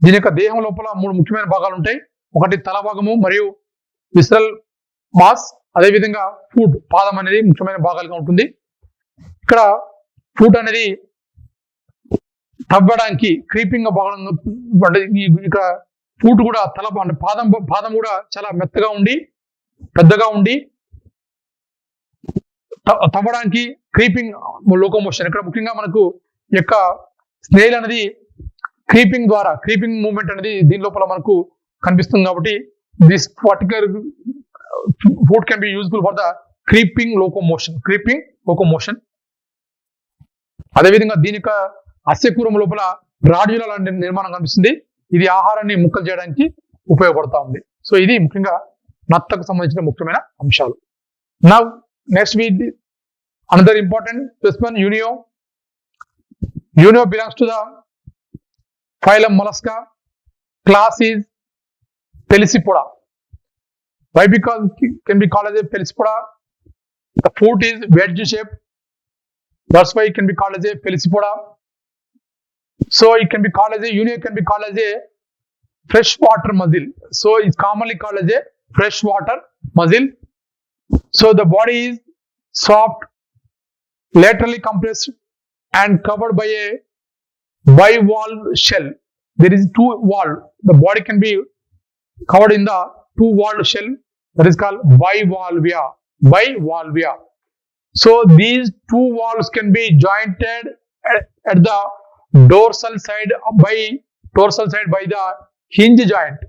దీని యొక్క దేహం లోపల 3 ముఖ్యమైన భాగాలు ఉంటాయి. ఒకటి తల భాగము మరియు విసరల్ మాస్, అదేవిధంగా ఫుట్ పాదం అనేది ముఖ్యమైన భాగాలుగా ఉంటుంది. ఇక్కడ ఫుట్ అనేది తవ్వడానికి క్రీపింగ్ భాగంగా, ఇక్కడ ఫుట్ కూడా తల అంటే పాదం కూడా చాలా మెత్తగా ఉండి పెద్దగా ఉండి తవ్వడానికి క్రీపింగ్ లోకోమోషన్. ఇక్కడ ముఖ్యంగా మనకు ఈ యొక్క స్నేల్ అనేది క్రీపింగ్ మూవ్మెంట్ అనేది దీని లోపల మనకు కనిపిస్తుంది. కాబట్టి this particular foot can be useful for the creeping locomotion. అదేవిధంగా దీని యొక్క అస్యకూరం లోపల రాడ్యులా లాంటి నిర్మాణం కనిపిస్తుంది. ఇది ఆహారాన్ని ముక్కలు చేయడానికి ఉపయోగపడతా ఉంది. సో ఇది ముఖ్యంగా నత్తకు సంబంధించిన ముఖ్యమైన అంశాలు. Now next we another important specimen, Unio. Unio belongs to the phylum Mollusca. Class is Pelecypoda. Why? Because it can be called as a Pelecypoda. The foot is wedge shaped. That's why it can be called as a Pelecypoda. So it can be called as a Unio can be called as a freshwater mussel. So it's commonly called as a freshwater mussel. So the body is soft, laterally compressed and covered by a bivalve shell. There is 2 valve. The body can be covered in the 2 valve shell, that is called bivalvia. So these 2 valves can be jointed at the dorsal side by the hinge joint.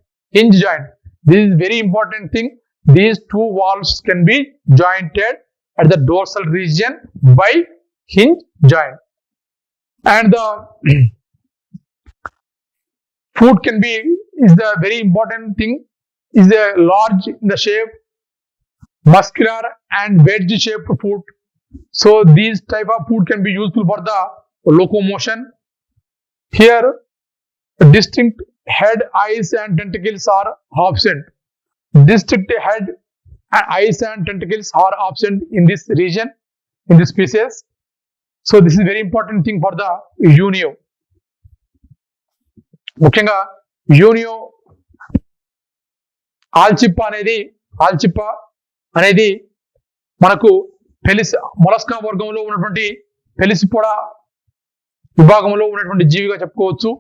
This is very important thing. These 2 valves can be jointed at the dorsal region by hinge joint, and the foot is the very important thing, is a large in the shape, muscular and wedge shaped foot. So these type of foot can be useful for the locomotion. Here distinct head, eyes and tentacles are absent. Distinct head and eyes and tentacles are absent in this region, in this species. So this is very important thing for the Unio. ముఖ్యంగా యూనియో ఆల్చిప్పా అనేది మనకు mollusca వర్గంలో ఉన్నటువంటి పెలిసిపోడా విభాగంలో ఉన్నటువంటి జీవిగా చెప్పుకోవచ్చు.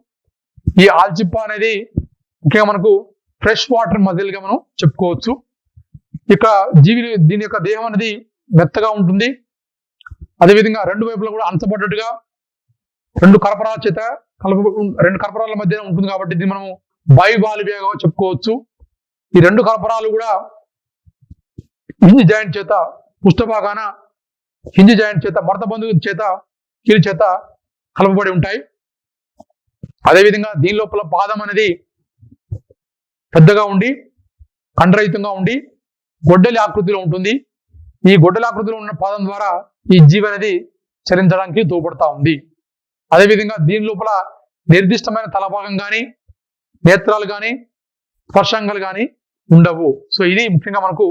ఈ ఆల్చిప్పా అనేది ముఖ్యంగా మనకు ఫ్రెష్ వాటర్ మజిల్ గా మనం చెప్పుకోవచ్చు. ఇక దీని యొక్క దేహం అనేది మెత్తగా ఉంటుంది. అదేవిధంగా 2 వైపులా కూడా అంచబడ్డట్టుగా 2 కర్పరాల మధ్య ఉంటుంది. కాబట్టి దీన్ని మనం బైవాల్వియాగా చెప్పుకోవచ్చు. ఈ 2 కర్పరాలు కూడా హింజ్ జాయింట్ చేత పుష్టభాగాన మడత బంధువు చేత కీలు చేత కలపబడి ఉంటాయి. అదేవిధంగా దీని లోపల పాదం అనేది పెద్దగా ఉండి కండరహితంగా ఉండి గొడ్డలి ఆకృతిలో ఉంటుంది. ఈ గొడ్డలి ఆకృతిలో ఉన్న పాదం ద్వారా ఈ జీవి అనేది చలించడానికి తోడ్పడతా ఉంది. అదేవిధంగా దీని లోపల నిర్దిష్టమైన తలభాగం కానీ నేత్రాలు కానీ స్పర్శాంగాలు కానీ ఉండవు. సో ఇది ముఖ్యంగా మనకు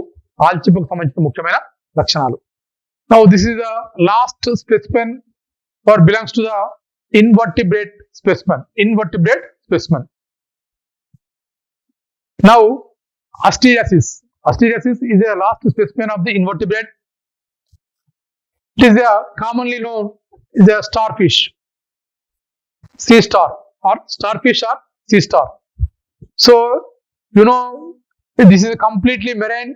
ఆల్చిప్పకు సంబంధించిన ముఖ్యమైన లక్షణాలు. Now this is the last specimen or belongs to the invertebrate specimen. Now Asteriasis is a last specimen of the invertebrate. It is commonly known as a starfish, sea star or starfish or sea star. So this is a completely marine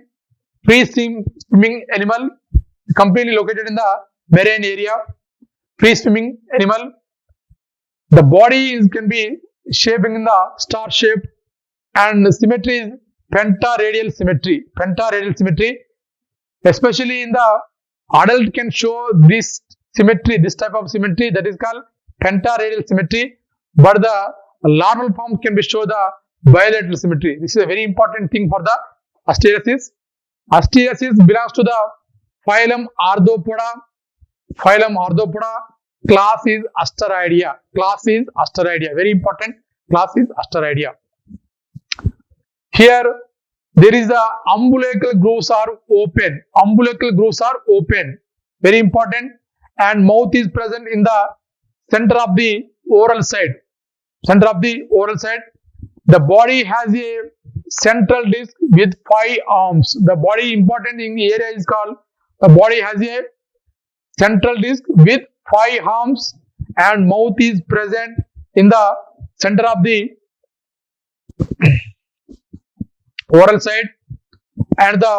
free swimming animal, completely located in the marine area. Free swimming animal. The body can be shaping in the star shape, and the symmetry is pentaradial symmetry. Especially in the adult can show this type of symmetry, that is called pentaradial symmetry. But the larval form can be show the bilateral symmetry. This is a very important thing for the Asteriasis. Asteriasis belongs to the phylum Arthropoda. Phylum Arthropoda. Class is Asteroidea. Class is Asteroidea. Very important. Class is Asteroidea. Here there is the umbilical grooves are open. Umbilical grooves are open. Very important. And mouth is present in the center of the oral side. Center of the oral side. The body has a central disc with 5 arms. The body important in the area is called, the body has a central disc with 5 arms and mouth is present in the center of the oral side, and the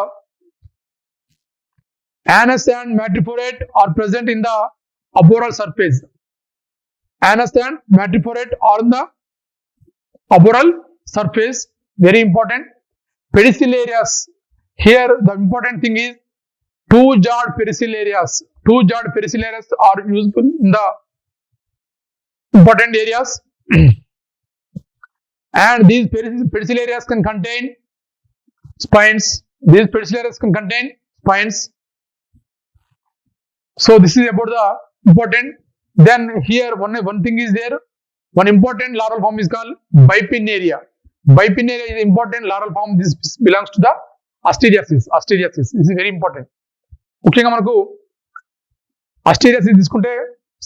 anus and madreporate are present in the aboral surface. Anus and madreporate are on the aboral surface. Very important. Pedicellarias. Here the important thing is 2-jawed pedicellarias. 2-jawed pedicellarias are useful in the important areas. And these pedicellarias can contain spines. These pedicellarias can contain spines. So this is about the important. Then here one thing is there. One important larval form is called bipinnaria. Bipinnaria is important larval form. This belongs to the Asteriasis. Asteriasis. This is very important. ముఖ్యంగా మనకు అస్టీరియాసిస్ తీసుకుంటే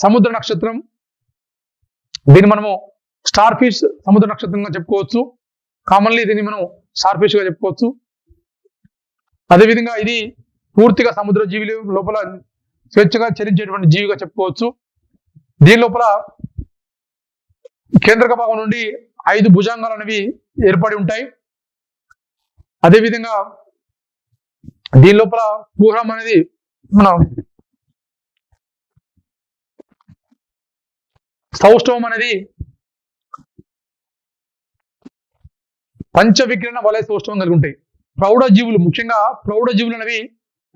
సముద్ర నక్షత్రం, దీన్ని మనము star fish సముద్ర నక్షత్రంగా చెప్పుకోవచ్చు. Commonly దీన్ని మనం స్టార్ ఫిష్ గా చెప్పుకోవచ్చు. అదేవిధంగా ఇది పూర్తిగా సముద్ర జీవులు లోపల స్వేచ్ఛగా చరించేటువంటి జీవిగా చెప్పుకోవచ్చు. దీని లోపల కేంద్రక భాగం నుండి 5 భుజాంగాలు అనేవి ఏర్పడి ఉంటాయి. అదేవిధంగా దీని లోపల కుహరం అనేది మన సౌష్ఠవం అనేది పంచవికిరణ వలయ సౌష్ఠవం కలిగి ఉంటాయి. ప్రౌఢ జీవులు, ముఖ్యంగా ప్రౌఢ జీవులు అనేవి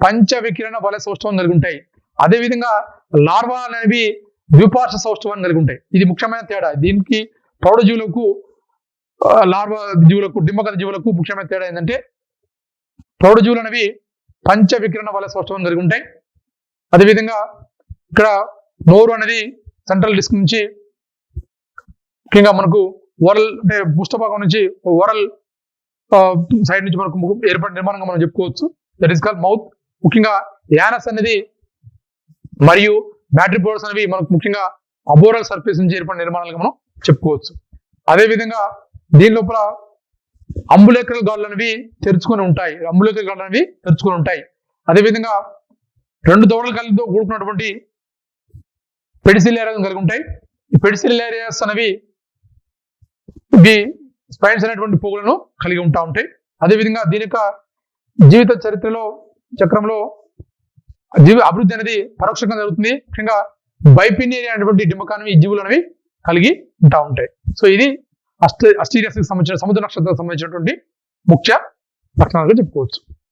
పంచవికిరణ వలయ సౌష్ఠవం కలిగి ఉంటాయి. అదేవిధంగా లార్వా అనేవి ద్విపార్శ్వ సౌష్ఠవాన్ని కలిగి ఉంటాయి. ఇది ముఖ్యమైన తేడా. దీనికి ప్రౌఢ జీవులకు లార్వా జీవులకు డింబకథ జీవులకు ముఖ్యమైన తేడా ఏంటంటే ప్రౌఢ జీవులు అనేవి పంచవికిరణ వలయ సౌష్ఠవం కలిగి ఉంటాయి. అదేవిధంగా ఇక్కడ నోరు అనేది సెంట్రల్ డిస్క్ నుంచి ముఖ్యంగా మనకు ఓరల్ అంటే పుష్టభాగం నుంచి ఓరల్ సైడ్ నుంచి మనకు ఏర్పడిన నిర్మాణంగా మనం చెప్పుకోవచ్చు. That is called mouth. ముఖ్యంగా యానస్ అనేది మరియు మ్యాట్రిపోరస్ అనేవి మనకు ముఖ్యంగా అబోరల్ సర్ఫేస్ నుంచి ఏర్పడిన నిర్మాణాలుగా మనం చెప్పుకోవచ్చు. అదేవిధంగా దీని లోపల అంబులేకల్ గాళ్ళు అనేవి తెరుచుకొని ఉంటాయి. అంబులేకల్ గాళ్ళు అనేవి తెరుచుకొని ఉంటాయి. అదేవిధంగా 2 దవడల కలితో కూడుకున్నటువంటి పెడిసిలేరియాస్ కలిగి ఉంటాయి. ఈ పెడిసిలేరియాస్ అనేవి ఇవి స్పైన్స్ అనేటువంటి పోగులను కలిగి ఉంటాయి. అదేవిధంగా దీని యొక్క జీవిత చక్రంలో అభివృద్ధి అనేది పరోక్షంగా జరుగుతుంది. ముఖ్యంగా బైపిన్నేరియా అనేటువంటి డింబకాన్ని ఈ జీవులు అనేవి కలిగి ఉంటాయి. సో ఇది అస్టీరియాసిస్ సంబంధించిన సముద్ర నక్షత్రాలకు సంబంధించినటువంటి ముఖ్య లక్షణాలుగా చెప్పుకోవచ్చు.